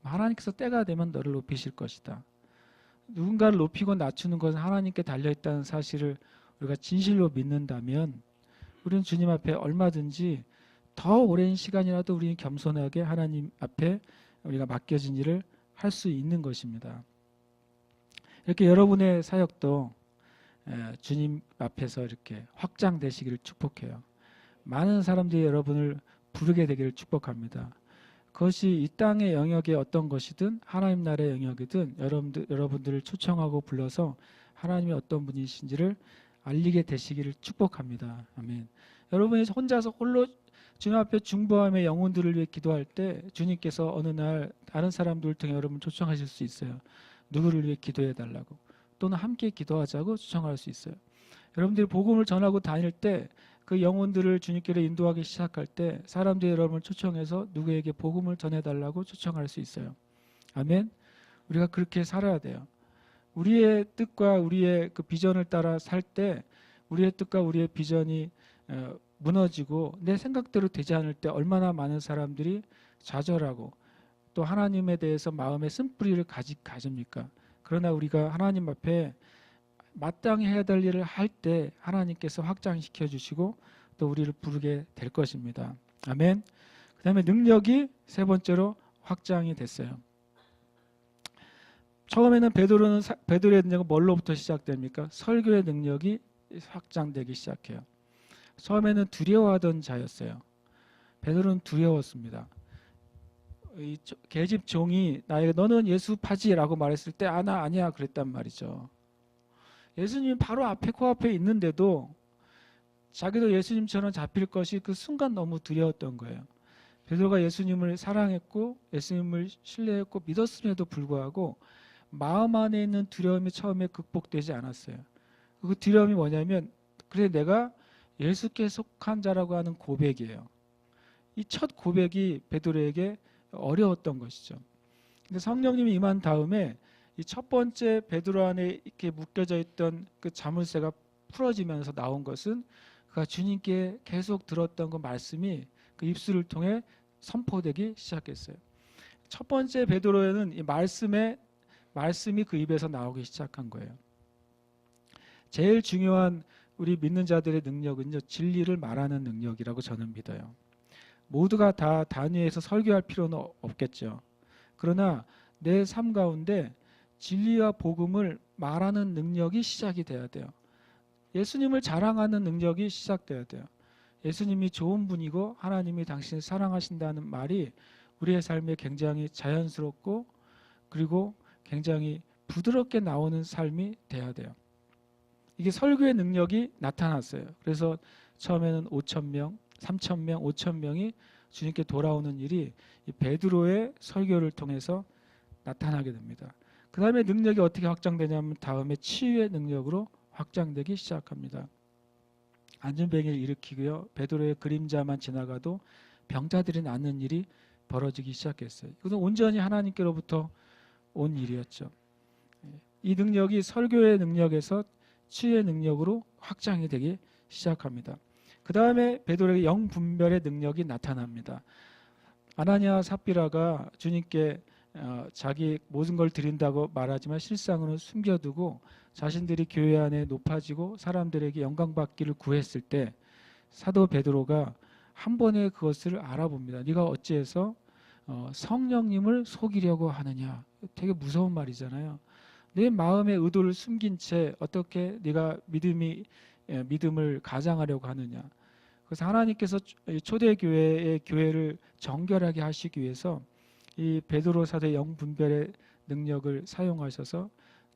하나님께서 때가 되면 너를 높이실 것이다. 누군가를 높이고 낮추는 것은 하나님께 달려있다는 사실을 우리가 진실로 믿는다면 우리는 주님 앞에 얼마든지 더 오랜 시간이라도 우리는 겸손하게 하나님 앞에 우리가 맡겨진 일을 할 수 있는 것입니다. 이렇게 여러분의 사역도 주님 앞에서 이렇게 확장되시기를 축복해요. 많은 사람들이 여러분을 부르게 되기를 축복합니다. 그것이 이 땅의 영역의 어떤 것이든 하나님 나라의 영역이든 여러분들을 초청하고 불러서 하나님이 어떤 분이신지를 알리게 되시기를 축복합니다. 아멘. 여러분이 혼자서 홀로 주님 앞에 중보함의 영혼들을 위해 기도할 때 주님께서 어느 날 다른 사람들을 통해 여러분 초청하실 수 있어요. 누구를 위해 기도해 달라고, 또는 함께 기도하자고 초청할 수 있어요. 여러분들이 복음을 전하고 다닐 때 그 영혼들을 주님께로 인도하기 시작할 때 사람들이 여러분을 초청해서 누구에게 복음을 전해달라고 초청할 수 있어요. 아멘. 우리가 그렇게 살아야 돼요. 우리의 뜻과 우리의 그 비전을 따라 살 때 우리의 뜻과 우리의 비전이 무너지고 내 생각대로 되지 않을 때 얼마나 많은 사람들이 좌절하고 또 하나님에 대해서 마음의 쓴뿌리를 가집니까? 그러나 우리가 하나님 앞에 마땅히 해야 될 일을 할 때 하나님께서 확장시켜 주시고 또 우리를 부르게 될 것입니다. 아멘. 그 다음에 능력이 세 번째로 확장이 됐어요. 처음에는 베드로의 능력은 뭘로부터 시작됩니까? 설교의 능력이 확장되기 시작해요. 처음에는 두려워하던 자였어요. 베드로는 두려웠습니다. 이 계집 종이 나에게 너는 예수 파지라고 말했을 때 나 아니야 그랬단 말이죠. 예수님이 바로 앞에 코앞에 있는데도 자기도 예수님처럼 잡힐 것이 그 순간 너무 두려웠던 거예요. 베드로가 예수님을 사랑했고 예수님을 신뢰했고 믿었음에도 불구하고 마음 안에 있는 두려움이 처음에 극복되지 않았어요. 그 두려움이 뭐냐면 그래 내가 예수께 속한 자라고 하는 고백이에요. 이 첫 고백이 베드로에게 어려웠던 것이죠. 근데 성령님이 임한 다음에 이 첫 번째 베드로 안에 이렇게 묶여져 있던 그 자물쇠가 풀어지면서 나온 것은 그가 주님께 계속 들었던 그 말씀이 그 입술을 통해 선포되기 시작했어요. 첫 번째 베드로에는 이 말씀이 그 입에서 나오기 시작한 거예요. 제일 중요한 우리 믿는 자들의 능력은요, 진리를 말하는 능력이라고 저는 믿어요. 모두가 다 단위에서 설교할 필요는 없겠죠. 그러나 내 삶 가운데 진리와 복음을 말하는 능력이 시작이 돼야 돼요. 예수님을 자랑하는 능력이 시작돼야 돼요. 예수님이 좋은 분이고 하나님이 당신을 사랑하신다는 말이 우리의 삶에 굉장히 자연스럽고 그리고 굉장히 부드럽게 나오는 삶이 돼야 돼요. 이게 설교의 능력이 나타났어요. 그래서 처음에는 5,000명, 3,000명, 5,000명이 주님께 돌아오는 일이 이 베드로의 설교를 통해서 나타나게 됩니다. 그 다음에 능력이 어떻게 확장되냐면 다음에 치유의 능력으로 확장되기 시작합니다. 안전병을 일으키고요. 베드로의 그림자만 지나가도 병자들이 낫는 일이 벌어지기 시작했어요. 이것은 온전히 하나님께로부터 온 일이었죠. 이 능력이 설교의 능력에서 치유의 능력으로 확장이 되기 시작합니다. 그 다음에 베드로에게 영분별의 능력이 나타납니다. 아나니아와 삽비라가 주님께 자기 모든 걸 드린다고 말하지만 실상으로는 숨겨두고 자신들이 교회 안에 높아지고 사람들에게 영광받기를 구했을 때 사도 베드로가 한 번에 그것을 알아봅니다. 네가 어찌해서 성령님을 속이려고 하느냐. 되게 무서운 말이잖아요. 내 마음의 의도를 숨긴 채 어떻게 네가 믿음을 가장하려고 하느냐. 그래서 하나님께서 초대교회의 교회를 정결하게 하시기 위해서 이 베드로 사도의 영분별의 능력을 사용하셔서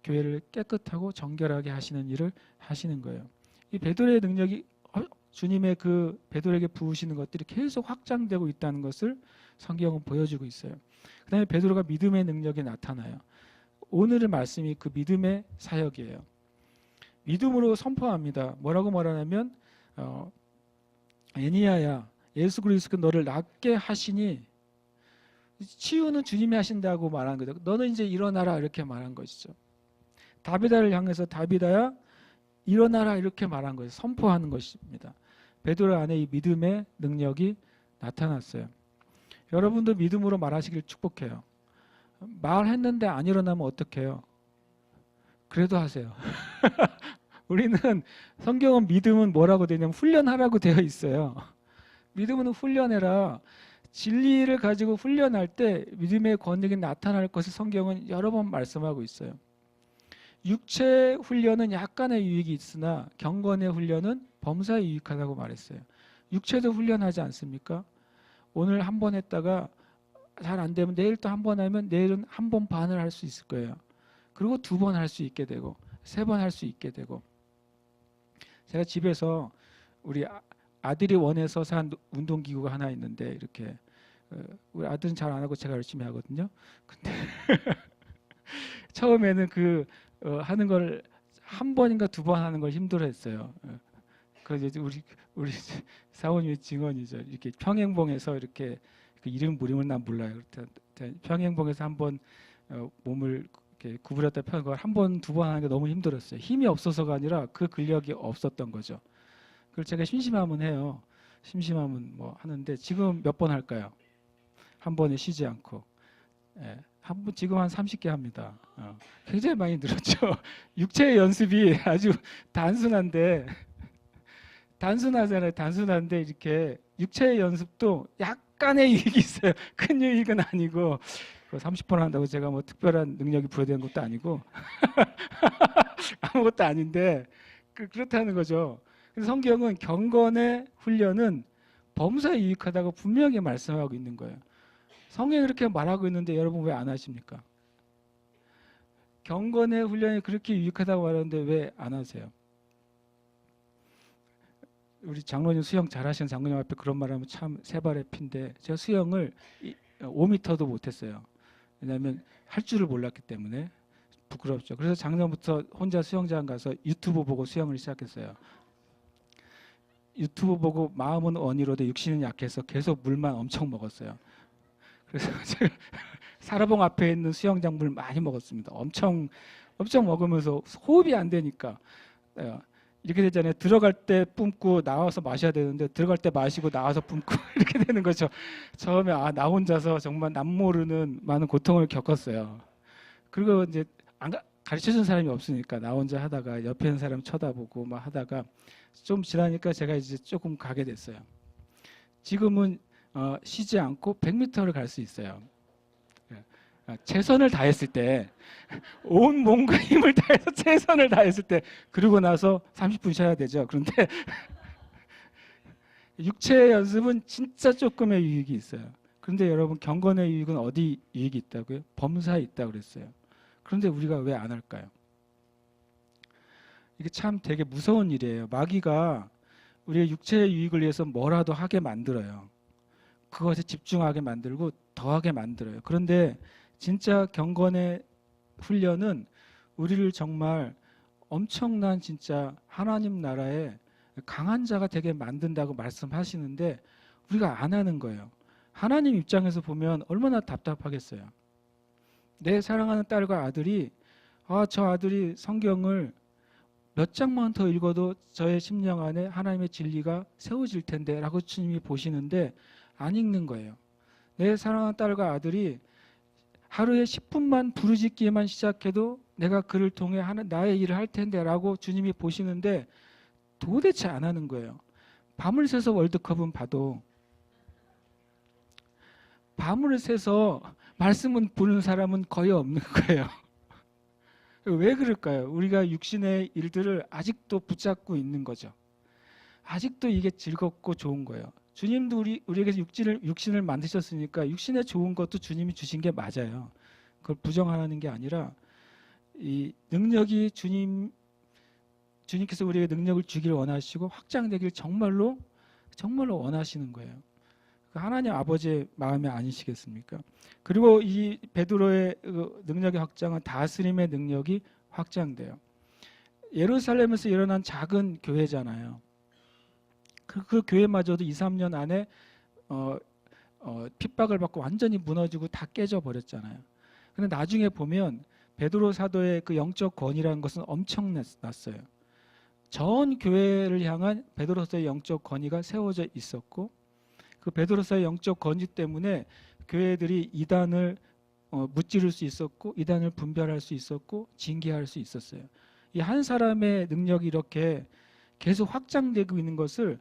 교회를 깨끗하고 정결하게 하시는 일을 하시는 거예요. 이 베드로의 능력이 주님의 그 베드로에게 부으시는 것들이 계속 확장되고 있다는 것을 성경은 보여주고 있어요. 그 다음에 베드로가 믿음의 능력이 나타나요. 오늘의 말씀이 그 믿음의 사역이에요. 믿음으로 선포합니다. 뭐라고 말하냐면 애니야야 예수 그리스도가 너를 낫게 하시니 치유는 주님이 하신다고 말한 거죠. 너는 이제 일어나라 이렇게 말한 것이죠. 다비다를 향해서 다비다야 일어나라 이렇게 말한 거예요. 선포하는 것입니다. 베드로 안에 이 믿음의 능력이 나타났어요. 여러분도 믿음으로 말하시길 축복해요. 말했는데 안 일어나면 어떡해요? 그래도 하세요. 우리는 성경은 믿음은 뭐라고 되냐면 훈련하라고 되어 있어요. 믿음은 훈련해라. 진리를 가지고 훈련할 때 믿음의 권능이 나타날 것을 성경은 여러 번 말씀하고 있어요. 육체 훈련은 약간의 유익이 있으나 경건의 훈련은 범사에 유익하다고 말했어요. 육체도 훈련하지 않습니까? 오늘 한 번 했다가 잘 안 되면 내일 또 한 번 하면 내일은 한 번 반을 할 수 있을 거예요. 그리고 두 번 할 수 있게 되고 세 번 할 수 있게 되고. 제가 집에서 우리 아들이 원해서 산 운동기구가 하나 있는데 이렇게 우리 아들은 잘 안 하고 제가 열심히 하거든요. 근데 처음에는 하는 걸 한 번인가 두 번 하는 걸 힘들어했어요. 그래서 이제 우리 사모님의 증언이죠. 이렇게 평행봉에서 이렇게 그 이름 무림은 난 몰라요. 평행봉에서 한번 몸을 이렇게 구부렸다 펴는 걸 한 번, 두 번 하는 게 너무 힘들었어요. 힘이 없어서가 아니라 그 근력이 없었던 거죠. 그걸 제가 심심하면 해요. 심심하면 뭐 하는데 지금 몇 번 할까요? 한 번에 쉬지 않고. 예, 지금 한 30개 합니다. 굉장히 많이 늘었죠. 육체의 연습이 아주 단순하잖아요. 단순한데 이렇게 육체의 연습도 약간의 유익이 있어요. 큰 유익은 아니고 30번 한다고 제가 뭐 특별한 능력이 부여되는 것도 아니고 아무것도 아닌데 그렇다는 거죠. 그래서 성경은 경건의 훈련은 범사에 유익하다고 분명히 말씀하고 있는 거예요. 성경이 그렇게 말하고 있는데 여러분 왜 안 하십니까? 경건의 훈련이 그렇게 유익하다고 말하는데 왜 안 하세요? 우리 장로님 수영 잘하시는 장로님 앞에 그런 말하면 참 세발의 피인데 제가 수영을 5m도 못했어요. 왜냐하면 할 줄을 몰랐기 때문에 부끄럽죠. 그래서 작년부터 혼자 수영장 가서 유튜브 보고 수영을 시작했어요. 유튜브 보고 마음은 원이로되 육신은 약해서 계속 물만 엄청 먹었어요. 그래서 제가 사라봉 앞에 있는 수영장 물 많이 먹었습니다. 엄청 먹으면서 호흡이 안 되니까 이렇게 되잖아요. 들어갈 때 뿜고 나와서 마셔야 되는데 들어갈 때 마시고 나와서 뿜고 이렇게 되는 거죠. 처음에 나 혼자서 정말 남모르는 많은 고통을 겪었어요. 그리고 이제 가르쳐 준 사람이 없으니까 나 혼자 하다가 옆에 있는 사람 쳐다보고 막 하다가 좀 지나니까 제가 이제 조금 가게 됐어요. 지금은 쉬지 않고 100m를 갈 수 있어요. 최선을 다했을 때, 온 몸과 힘을 다해서 최선을 다했을 때, 그러고 나서 30분 쉬어야 되죠. 그런데 육체의 연습은 진짜 조금의 유익이 있어요. 그런데 여러분 경건의 유익은 어디 유익이 있다고요? 범사에 있다고 그랬어요. 그런데 우리가 왜 안 할까요? 이게 참 되게 무서운 일이에요. 마귀가 우리의 육체의 유익을 위해서 뭐라도 하게 만들어요. 그것에 집중하게 만들고 더하게 만들어요. 그런데 진짜 경건의 훈련은 우리를 정말 엄청난 진짜 하나님 나라의 강한 자가 되게 만든다고 말씀하시는데 우리가 안 하는 거예요. 하나님 입장에서 보면 얼마나 답답하겠어요. 내 사랑하는 딸과 아들이 저 아들이 성경을 몇 장만 더 읽어도 저의 심령 안에 하나님의 진리가 세워질 텐데 라고 주님이 보시는데 안 읽는 거예요. 내 사랑하는 딸과 아들이 하루에 10분만 부르짖기만 시작해도 내가 그를 통해 나의 일을 할 텐데 라고 주님이 보시는데 도대체 안 하는 거예요. 밤을 새서 월드컵은 봐도 밤을 새서 말씀은 보는 사람은 거의 없는 거예요. 왜 그럴까요? 우리가 육신의 일들을 아직도 붙잡고 있는 거죠. 아직도 이게 즐겁고 좋은 거예요. 주님도 우리에게 육신을 만드셨으니까 육신에 좋은 것도 주님이 주신 게 맞아요. 그걸 부정하는 게 아니라 이 능력이 주님께서 우리에게 능력을 주길 원하시고 확장되길 정말로 원하시는 거예요. 하나님 아버지의 마음이 아니시겠습니까? 그리고 이 베드로의 능력의 확장은 다스림의 능력이 확장돼요. 예루살렘에서 일어난 작은 교회잖아요. 그 교회마저도 2, 3년 안에 핍박을 받고 완전히 무너지고 다 깨져 버렸잖아요. 근데 나중에 보면 베드로 사도의 그 영적 권위라는 것은 엄청났어요. 전 교회를 향한 베드로서의 영적 권위가 세워져 있었고 그 베드로서의 영적 권위 때문에 교회들이 이단을 무찌를 수 있었고 이단을 분별할 수 있었고 징계할 수 있었어요. 이 한 사람의 능력이 이렇게 계속 확장되고 있는 것을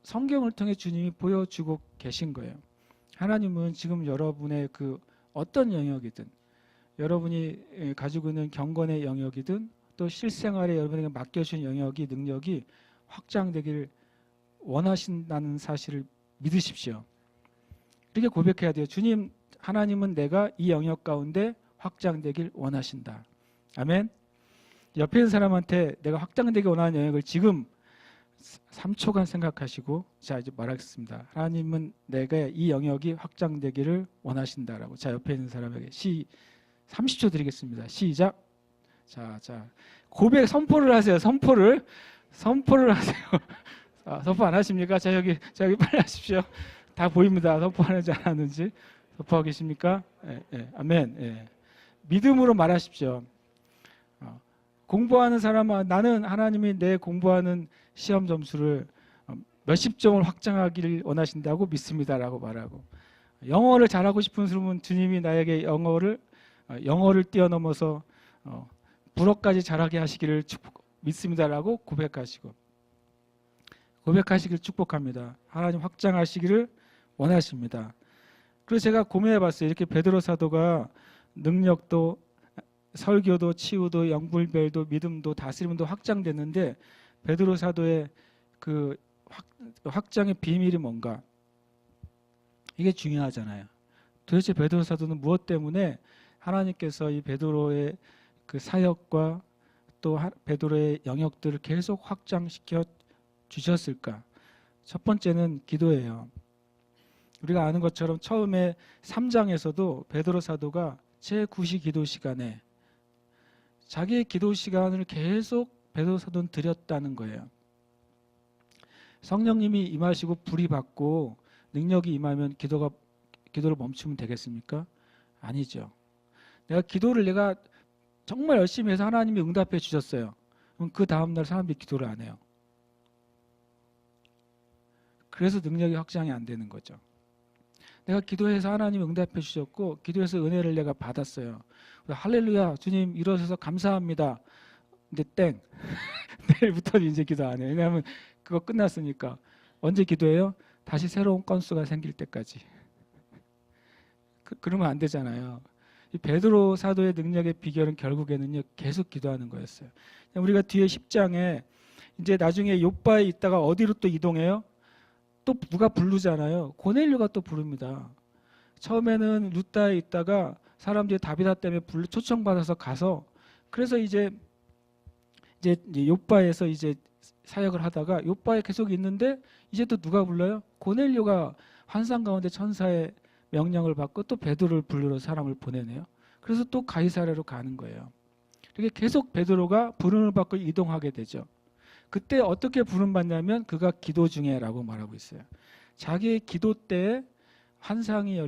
성경을 통해 주님이 보여주고 계신 거예요. 하나님은 지금 여러분의 그 어떤 영역이든 여러분이 가지고 있는 경건의 영역이든 또 실생활에 여러분에게 맡겨주신 영역이 능력이 확장되기를 원하신다는 사실을 믿으십시오. 이렇게 고백해야 돼요. 주님 하나님은 내가 이 영역 가운데 확장되길 원하신다. 아멘. 옆에 있는 사람한테 내가 확장되길 원하는 영역을 지금 3초간 생각하시고 자 이제 말하겠습니다. 하나님은 내가 이 영역이 확장되기를 원하신다라고. 자 옆에 있는 사람에게 30초 드리겠습니다. 시작. 자 고백 선포를 하세요. 선포를 하세요. 선포 안 하십니까? 자 여기 빨리 하십시오. 다 보입니다. 선포하는지 안 하는지. 선포하고 계십니까? 예, 아멘. 예. 믿음으로 말하십시오. 공부하는 사람은 나는 하나님이 내 공부하는 시험 점수를 몇십 점을 확장하기를 원하신다고 믿습니다라고 말하고, 영어를 잘하고 싶은 사람은 주님이 나에게 영어를 뛰어넘어서 불어까지 잘하게 하시기를 믿습니다라고 고백하시길 축복합니다. 하나님 확장하시기를 원하십니다. 그래서 제가 고민해봤어요. 이렇게 베드로 사도가 능력도 설교도 치유도 영불별도 믿음도 다스림도 확장됐는데 베드로 사도의 그 확장의 비밀이 뭔가? 이게 중요하잖아요. 도대체 베드로 사도는 무엇 때문에 하나님께서 이 베드로의 그 사역과 또 베드로의 영역들을 계속 확장시켜 주셨을까? 첫 번째는 기도예요. 우리가 아는 것처럼 처음에 3장에서도 베드로 사도가 제9시 기도 시간에 자기의 기도 시간을 계속 베드로 사도는 드렸다는 거예요. 성령님이 임하시고 불이 받고 능력이 임하면 기도를 멈추면 되겠습니까? 아니죠. 내가 정말 열심히 해서 하나님이 응답해 주셨어요. 그럼 그 다음날 사람들이 기도를 안 해요. 그래서 능력이 확장이 안 되는 거죠. 내가 기도해서 하나님이 응답해 주셨고 기도해서 은혜를 내가 받았어요. 할렐루야 주님 이루어져서 감사합니다. 근데 땡. 내일부터는 이제 기도 안 해요. 왜냐하면 그거 끝났으니까. 언제 기도해요? 다시 새로운 건수가 생길 때까지. 그러면 안 되잖아요. 이 베드로 사도의 능력의 비결은 결국에는요 계속 기도하는 거였어요. 우리가 뒤에 10장에 이제 나중에 욥바에 있다가 어디로 또 이동해요? 또 누가 부르잖아요. 고넬료가 또 부릅니다. 처음에는 루다에 있다가 사람들이 다비다 때문에 초청받아서 가서, 그래서 이제 욥바에서 이제 사역을 하다가 욥바에 계속 있는데 이제 또 누가 불러요? 고넬료가 환상 가운데 천사의 명령을 받고 또 베드로를 부르러 사람을 보내네요. 그래서 또 가이사랴로 가는 거예요. 이렇게 계속 베드로가 부름을 받고 이동하게 되죠. 그때 어떻게 부름받냐면 그가 기도 중에라고 말하고 있어요. 자기의 기도 때에 환상이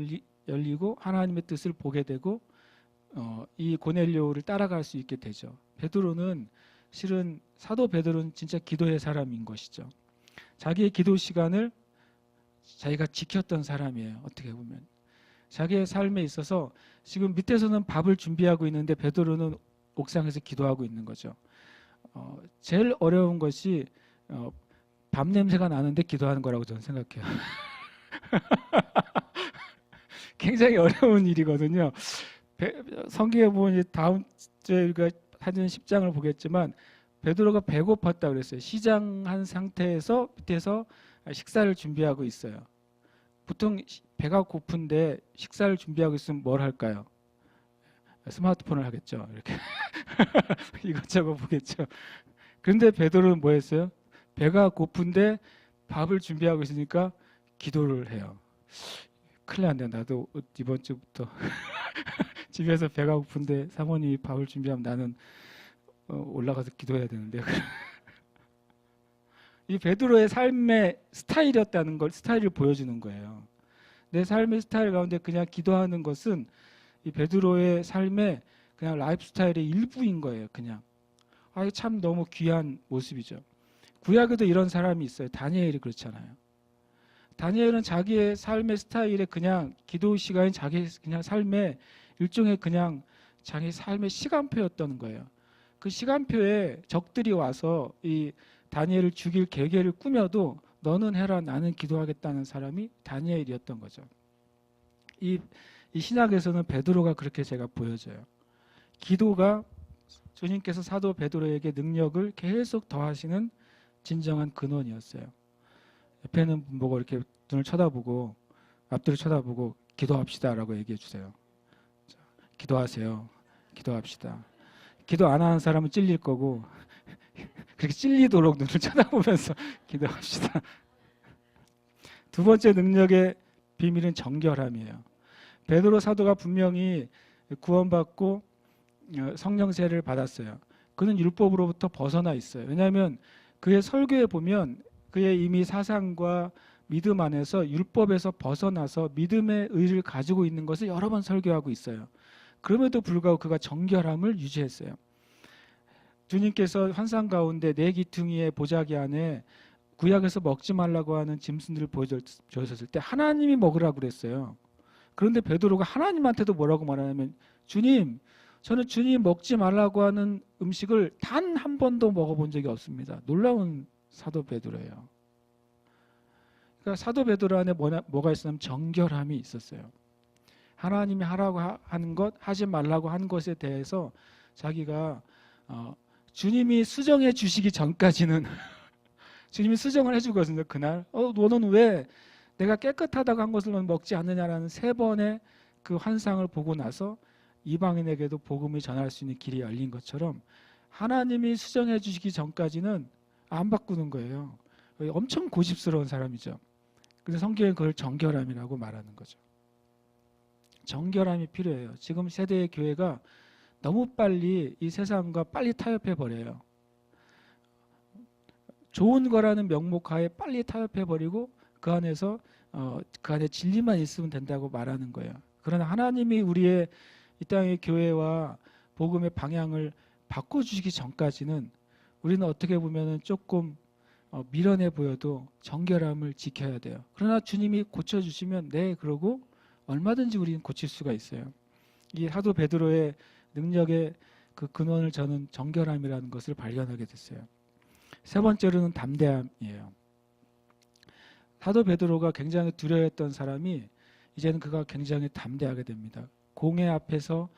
열리고 하나님의 뜻을 보게 되고 이 고넬료를 따라갈 수 있게 되죠. 베드로는 실은 사도 베드로는 진짜 기도의 사람인 것이죠. 자기의 기도 시간을 자기가 지켰던 사람이에요. 어떻게 보면 자기의 삶에 있어서 지금 밑에서는 밥을 준비하고 있는데 베드로는 옥상에서 기도하고 있는 거죠. 제일 어려운 것이 밥 냄새가 나는데 기도하는 거라고 저는 생각해요. 굉장히 어려운 일이거든요. 성경에 보면 다음 주에 우리가 사진 10장을 보겠지만 베드로가 배고팠다 그랬어요. 시장한 상태에서 밑에서 식사를 준비하고 있어요. 보통 배가 고픈데 식사를 준비하고 있으면 뭘 할까요? 스마트폰을 하겠죠. 이렇게 이것저것 보겠죠. 그런데 베드로는 뭐 했어요? 배가 고픈데 밥을 준비하고 있으니까 기도를 해요. 큰일 났네. 나도 이번 주부터 집에서 배가 고픈데 사모님이 밥을 준비하면 나는 올라가서 기도해야 되는데. 이 베드로의 삶의 스타일이었다는 걸, 스타일을 보여주는 거예요. 내 삶의 스타일 가운데 그냥 기도하는 것은 이 베드로의 삶의 그냥 라이프 스타일의 일부인 거예요. 그냥 참 너무 귀한 모습이죠. 구약에도 이런 사람이 있어요. 다니엘이 그렇잖아요. 다니엘은 자기의 삶의 스타일에 그냥 기도 시간이 자기 그냥 삶의 일종의 그냥 자기 삶의 시간표였던 거예요. 그 시간표에 적들이 와서 이 다니엘을 죽일 계획을 꾸며도 너는 해라 나는 기도하겠다는 사람이 다니엘이었던 거죠. 이 신약에서는 베드로가 그렇게 제가 보여져요. 기도가 주님께서 사도 베드로에게 능력을 계속 더하시는 진정한 근원이었어요. 옆에는 보고 이렇게 눈을 쳐다보고 앞뒤를 쳐다보고 기도합시다라고 얘기해 주세요. 자, 기도하세요. 기도합시다. 기도 안 하는 사람은 찔릴 거고 그렇게 찔리도록 눈을 쳐다보면서 기도합시다. 두 번째 능력의 비밀은 정결함이에요. 베드로 사도가 분명히 구원받고 성령 세례를 받았어요. 그는 율법으로부터 벗어나 있어요. 왜냐하면 그의 설교에 보면 그의 이미 사상과 믿음 안에서 율법에서 벗어나서 믿음의 의를 가지고 있는 것을 여러 번 설교하고 있어요. 그럼에도 불구하고 그가 정결함을 유지했어요. 주님께서 환상 가운데 네 기퉁이의 보자기 안에 구약에서 먹지 말라고 하는 짐승들을 보여줬을 때 하나님이 먹으라고 그랬어요. 그런데 베드로가 하나님한테도 뭐라고 말하냐면 주님, 저는 주님이 먹지 말라고 하는 음식을 단 한 번도 먹어본 적이 없습니다. 놀라운 사도 베드로예요. 그러니까 사도 베드로 안에 뭐가 있었냐면 정결함이 있었어요. 하나님이 하라고 하는 것, 하지 말라고 하는 것에 대해서 자기가 주님이 수정해 주시기 전까지는 주님이 수정을 해주거든요. 그날 너는 왜 내가 깨끗하다고 한 것을 먹지 않느냐라는 세 번의 그 환상을 보고 나서 이방인에게도 복음을 전할 수 있는 길이 열린 것처럼 하나님이 수정해 주시기 전까지는 안 바꾸는 거예요. 엄청 고집스러운 사람이죠. 그래서 성경은 그걸 정결함이라고 말하는 거죠. 정결함이 필요해요. 지금 세대의 교회가 너무 빨리 이 세상과 빨리 타협해 버려요. 좋은 거라는 명목하에 빨리 타협해 버리고 그 안에서 그 안에 진리만 있으면 된다고 말하는 거예요. 그러나 하나님이 우리의 이 땅의 교회와 복음의 방향을 바꿔주시기 전까지는 우리는 어떻게 보면 조금 미련해 보여도 정결함을 지켜야 돼요. 그러나 주님이 고쳐주시면 네, 그러고 얼마든지 우리는 고칠 수가 있어요. 이 사도 베드로의 능력의 그 근원을 저는 정결함이라는 것을 발견하게 됐어요. 세 번째로는 담대함이에요. 사도 베드로가 굉장히 두려워했던 사람이 이제는 그가 굉장히 담대하게 됩니다. 공회 앞에서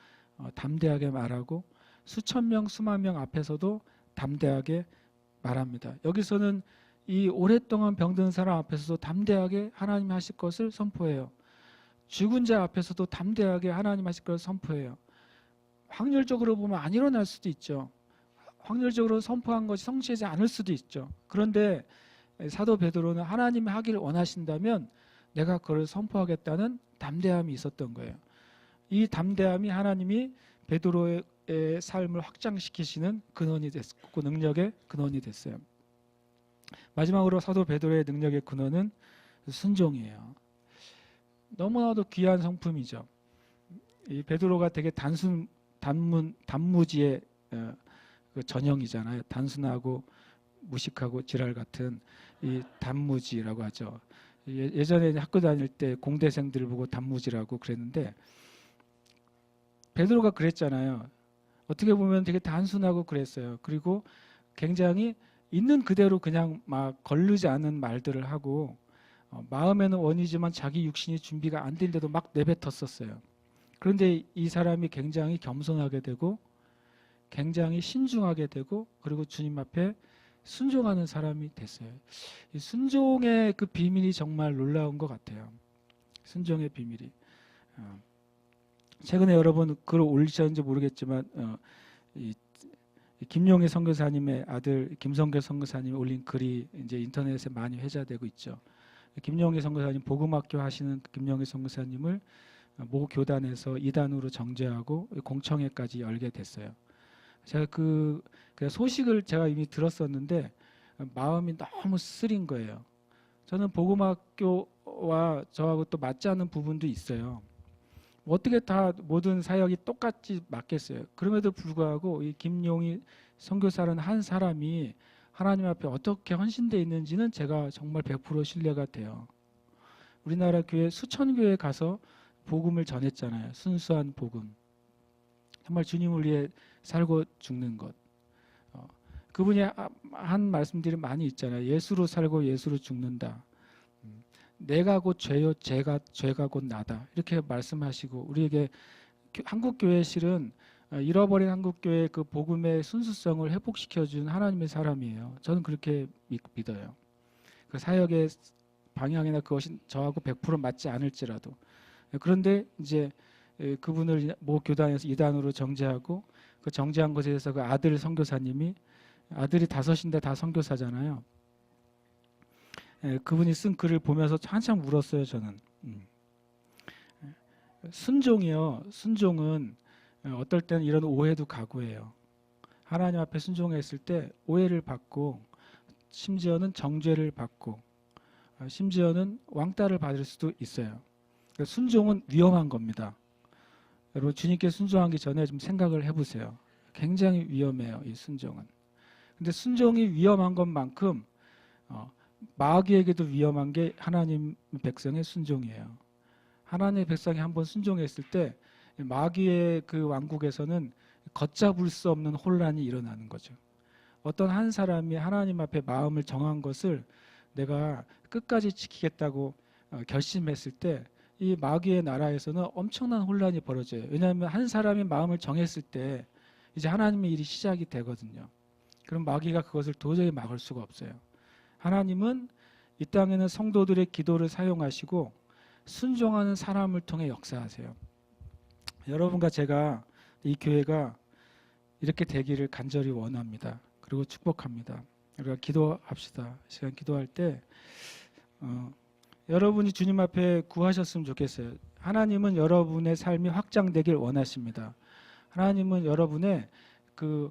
담대하게 말하고 수천 명, 수만 명 앞에서도 담대하게 말합니다. 여기서는 이 오랫동안 병든 사람 앞에서도 담대하게 하나님 하실 것을 선포해요. 죽은 자 앞에서도 담대하게 하나님 하실 것을 선포해요. 확률적으로 보면 안 일어날 수도 있죠. 확률적으로 선포한 것이 성취하지 않을 수도 있죠. 그런데 사도 베드로는 하나님이 하기를 원하신다면 내가 그걸 선포하겠다는 담대함이 있었던 거예요. 이 담대함이 하나님이 베드로의 삶을 확장시키시는 근원이 됐고 능력의 근원이 됐어요. 마지막으로 사도 베드로의 능력의 근원은 순종이에요. 너무나도 귀한 성품이죠. 이 베드로가 되게 단무지의 그 전형이잖아요. 단순하고 무식하고 지랄 같은 이 단무지라고 하죠. 예전에 학교 다닐 때 공대생들을 보고 단무지라고 그랬는데 베드로가 그랬잖아요. 어떻게 보면 되게 단순하고 그랬어요. 그리고 굉장히 있는 그대로 그냥 막 거르지 않은 말들을 하고 마음에는 원이지만 자기 육신이 준비가 안 된데도 막 내뱉었었어요. 그런데 이 사람이 굉장히 겸손하게 되고 굉장히 신중하게 되고 그리고 주님 앞에 순종하는 사람이 됐어요. 이 순종의 그 비밀이 정말 놀라운 것 같아요. 순종의 비밀이. 최근에 여러분 글 올리셨는지 모르겠지만 이 김용희 선교사님의 아들 김성교 선교사님이 올린 글이 이제 인터넷에 많이 회자되고 있죠. 김용희 선교사님 복음학교 하시는 김용희 선교사님을 모 교단에서 이단으로 정죄하고 공청회까지 열게 됐어요. 제가 그 소식을 제가 이미 들었었는데 마음이 너무 쓰린 거예요. 저는 복음학교와 저하고 또 맞지 않는 부분도 있어요. 어떻게 다 모든 사역이 똑같이 맞겠어요. 그럼에도 불구하고 이 김용희 선교사라는 한 사람이 하나님 앞에 어떻게 헌신되어 있는지는 제가 정말 100% 신뢰가 돼요. 우리나라 교회 수천 교회에 가서 복음을 전했잖아요. 순수한 복음. 정말 주님을 위해 살고 죽는 것. 그분이 한 말씀들이 많이 있잖아요. 예수로 살고 예수로 죽는다. 내가 곧 죄요, 죄가 곧 나다. 이렇게 말씀하시고 우리에게 한국교회 실은 잃어버린 한국교회 그 복음의 순수성을 회복시켜준 하나님의 사람이에요. 저는 그렇게 믿어요. 그 사역의 방향이나 그것이 저하고 100% 맞지 않을지라도 그런데 이제 그분을 모 교단에서 이단으로 정죄하고 그 정죄한 것에 대해서 그 아들 선교사님이 아들이 5인데 다 선교사잖아요. 그분이 쓴 글을 보면서 한참 울었어요. 저는. 순종이요. 순종은 어떨 때는 이런 오해도 각오해요. 하나님 앞에 순종했을 때 오해를 받고 심지어는 정죄를 받고 심지어는 왕따를 받을 수도 있어요. 순종은 위험한 겁니다. 여러분 주님께 순종하기 전에 좀 생각을 해보세요. 굉장히 위험해요. 이 순종은. 근데 순종이 위험한 것만큼 마귀에게도 위험한 게 하나님 백성의 순종이에요. 하나님의 백성이 한번 순종했을 때 마귀의 그 왕국에서는 걷잡을 수 없는 혼란이 일어나는 거죠. 어떤 한 사람이 하나님 앞에 마음을 정한 것을 내가 끝까지 지키겠다고 결심했을 때 이 마귀의 나라에서는 엄청난 혼란이 벌어져요. 왜냐하면 한 사람이 마음을 정했을 때 이제 하나님의 일이 시작이 되거든요. 그럼 마귀가 그것을 도저히 막을 수가 없어요. 하나님은 이 땅에는 성도들의 기도를 사용하시고 순종하는 사람을 통해 역사하세요. 여러분과 제가 이 교회가 이렇게 되기를 간절히 원합니다. 그리고 축복합니다. 우리가 기도합시다. 시간 기도할 때 여러분이 주님 앞에 구하셨으면 좋겠어요. 하나님은 여러분의 삶이 확장되길 원하십니다. 하나님은 여러분의 그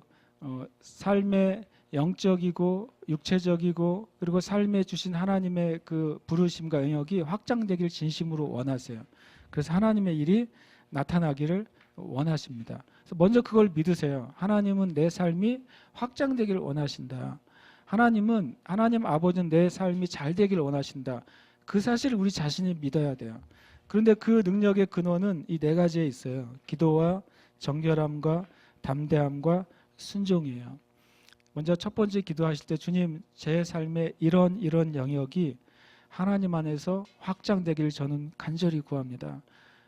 삶의 영적이고 육체적이고 그리고 삶에 주신 하나님의 그 부르심과 영역이 확장되길 진심으로 원하세요. 그래서 하나님의 일이 나타나기를 원하십니다. 그래서 먼저 그걸 믿으세요. 하나님은 내 삶이 확장되길 원하신다. 하나님 아버지는 내 삶이 잘 되길 원하신다. 그 사실을 우리 자신이 믿어야 돼요. 그런데 그 능력의 근원은 이 4가지에 있어요. 기도와 정결함과 담대함과 순종이에요. 먼저 첫 번째 기도하실 때 주님 제 삶의 이런 영역이 하나님 안에서 확장되길 저는 간절히 구합니다.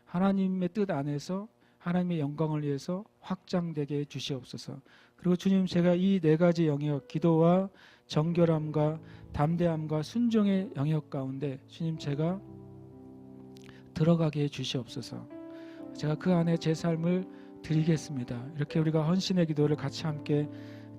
하나님의 뜻 안에서 하나님의 영광을 위해서 확장되게 해 주시옵소서. 그리고 주님 제가 이 4가지 영역 기도와 정결함과 담대함과 순종의 영역 가운데 주님 제가 들어가게 해 주시옵소서. 제가 그 안에 제 삶을 드리겠습니다. 이렇게 우리가 헌신의 기도를 같이 함께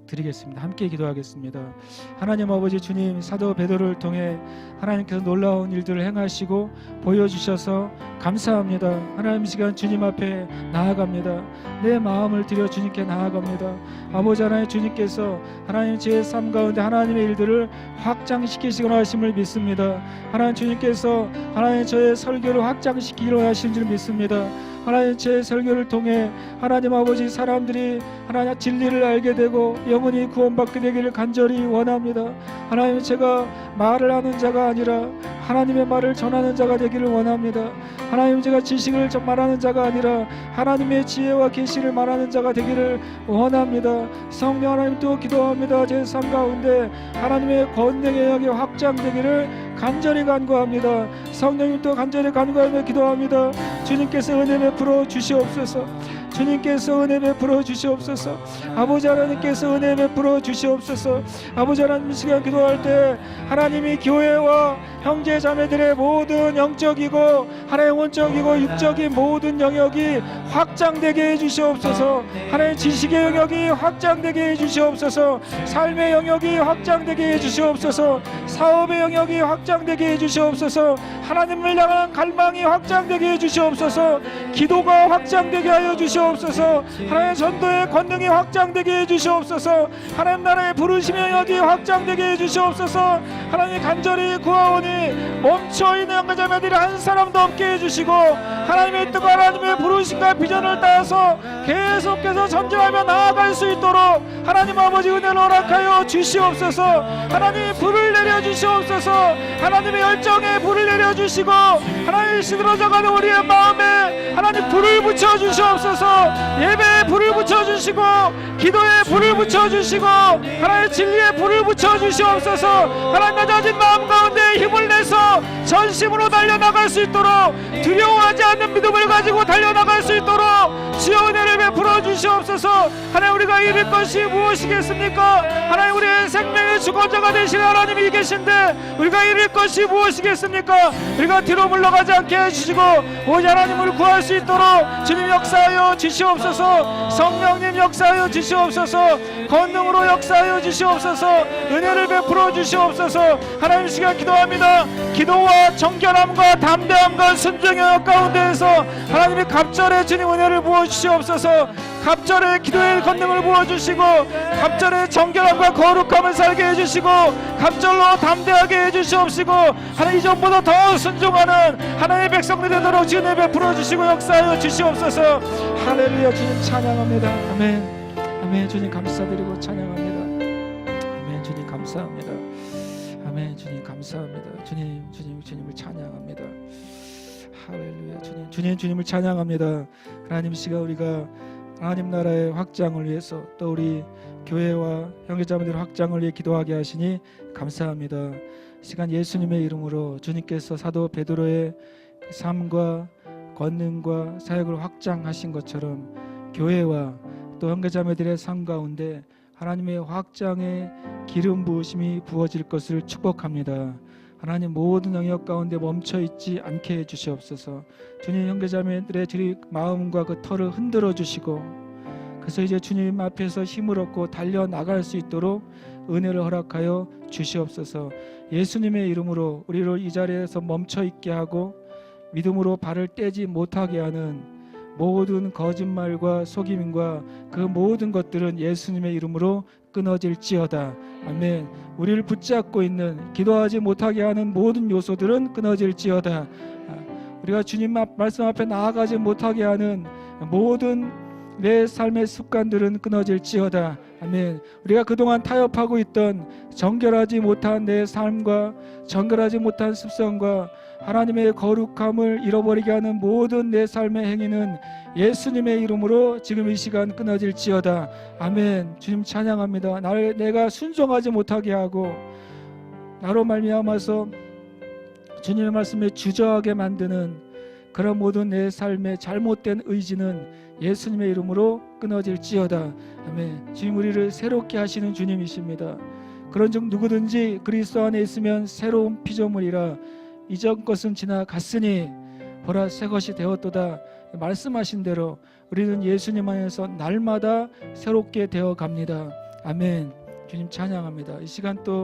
드리겠습니다. 함께 기도하겠습니다. 하나님 아버지 주님 사도 베드로를 통해 하나님께서 놀라운 일들을 행하시고 보여주셔서 감사합니다. 하나님 이 시간 주님 앞에 나아갑니다. 내 마음을 드려 주님께 나아갑니다. 아버지 하나님 주님께서 하나님 제 삶 가운데 하나님의 일들을 확장시키시거나 하심을 믿습니다. 하나님 주님께서 하나님 저의 설교를 확장시키기로 하신 줄 믿습니다. 하나님 제 설교를 통해 하나님 아버지 사람들이 하나님 진리를 알게 되고 영원히 구원받게 되기를 간절히 원합니다. 하나님 제가 말을 하는 자가 아니라 하나님의 말을 전하는 자가 되기를 원합니다. 하나님 제가 지식을 말하는 자가 아니라 하나님의 지혜와 계시를 말하는 자가 되기를 원합니다. 성령 하나님 또 기도합니다. 제 삶 가운데 하나님의 권능의 영역이 확장되기를 간절히 간구합니다. 성령님 또 간절히 간구하며 기도합니다. 주님께서 은혜 베풀어 주시옵소서. 주님께서 은혜 베풀어 주시옵소서. 아버지 하나님께서 은혜 베풀어 주시옵소서. 아버지 하나님 이 시간 기도할 때 하나님이 교회와 형제 자매들의 모든 영적이고 하나님 원적이고 육적인 모든 영역이 확장되게 해주시옵소서. 하나님 지식의 영역이 확장되게 해주시옵소서. 삶의 영역이 확장되게 해주시옵소서. 사업의 영역이 확장되게 해주시옵소서. 하나님을 향한 갈망이 확장되게 해주시옵소서. 기도가 확장되게 하여 주시옵소서. 하나님의 전도의 권능이 확장되게 해주시옵소서. 하나님 나라의 부르심의 영역이 확장되게 해주시옵소서. 하나님 간절히 구하오니 멈춰있는 영가자매들이 한 사람도 없게 해주시고 하나님의 뜻과 하나님의 부르심과 비전을 따라서 계속해서 전진하며 나아갈 수 있도록 하나님 아버지 은혜를 허락하여 주시옵소서. 하나님 불을 내려주시옵소서. 하나님의 열정에 불을 내려주시고 하나님 시들어져가는 우리의 마음에 하나님 불을 붙여주시옵소서. 예배에 불을 붙여주시고 기도에 불을 붙여주시고 하나님 진리에 불을 붙여주시옵소서. 하나님 낮아진 마음 가운데 힘을 내서 전심으로 달려나갈 수 있도록 두려워하지 않는 믿음을 가지고 달려나갈 수 있도록 주여 은혜를 베풀어 주시옵소서. 하나님, 우리가 이룰 것이 무엇이겠습니까? 하나님, 우리의 생명의 주권자가 되시는 하나님이 계신데 우리가 이룰 것이 무엇이겠습니까? 우리가 뒤로 물러가지 않게 해주시고 오직 하나님을 구할 수 있도록 주님 역사하여 주시옵소서. 성령님 역사하여 주시옵소서. 권능으로 역사하여 주시옵소서. 은혜를 베풀어 주시옵소서. 하나님, 시간 기도합니다. 기도와 정결함과 담대함과 순종의 가운데에서 하나님의 갑절의 주님 은혜를 부어주시옵소서. 갑절의 기도의 권능을 부어주시고 갑절의 정결함과 거룩함을 살게 해주시고 갑절로 담대하게 해주시옵시고 하나님, 이전보다 더 순종하는 하나님의 백성들이 되도록 주님 베풀어 주시고 역사하여 주시옵소서. 할렐루야. 주님 찬양합니다. 아멘. 아멘. 주님 감사드리고 찬양합니다. 아멘. 주님 감사합니다. 아멘. 주님 감사합니다. 주님을 찬양합니다. 할렐루야. 주님을 찬양합니다. 하나님, 시가 우리가 하나님 나라의 확장을 위해서 또 우리 교회와 형제자매들 확장을 위해 기도하게 하시니 감사합니다. 시간 예수님의 이름으로 주님께서 사도 베드로의 삶과 권능과 사역을 확장하신 것처럼 교회와 또 형제자매들의 삶 가운데 하나님의 확장의 기름 부으심이 부어질 것을 축복합니다. 하나님, 모든 영역 가운데 멈춰있지 않게 해주시옵소서. 주님, 형제자매들의 마음과 그 털을 흔들어 주시고 그래서 이제 주님 앞에서 힘을 얻고 달려나갈 수 있도록 은혜를 허락하여 주시옵소서. 예수님의 이름으로 우리를 이 자리에서 멈춰있게 하고 믿음으로 발을 떼지 못하게 하는 모든 거짓말과 속임과 그 모든 것들은 예수님의 이름으로 끊어질지어다. 아멘. 우리를 붙잡고 있는 기도하지 못하게 하는 모든 요소들은 끊어질지어다. 우리가 주님 말씀 앞에 나아가지 못하게 하는 모든 내 삶의 습관들은 끊어질지어다. 아멘. 우리가 그동안 타협하고 있던 정결하지 못한 내 삶과 정결하지 못한 습성과 하나님의 거룩함을 잃어버리게 하는 모든 내 삶의 행위는 예수님의 이름으로 지금 이 시간 끊어질지어다. 아멘. 주님 찬양합니다. 내가 순종하지 못하게 하고 나로 말미암아서 주님의 말씀에 주저하게 만드는 그런 모든 내 삶의 잘못된 의지는 예수님의 이름으로 끊어질지어다. 아멘. 주님, 우리를 새롭게 하시는 주님이십니다. 그런즉 누구든지 그리스도 안에 있으면 새로운 피조물이라 이전 것은 지나갔으니 보라 새 것이 되었도다. 말씀하신 대로 우리는 예수님 안에서 날마다 새롭게 되어 갑니다. 아멘. 주님 찬양합니다. 이 시간 또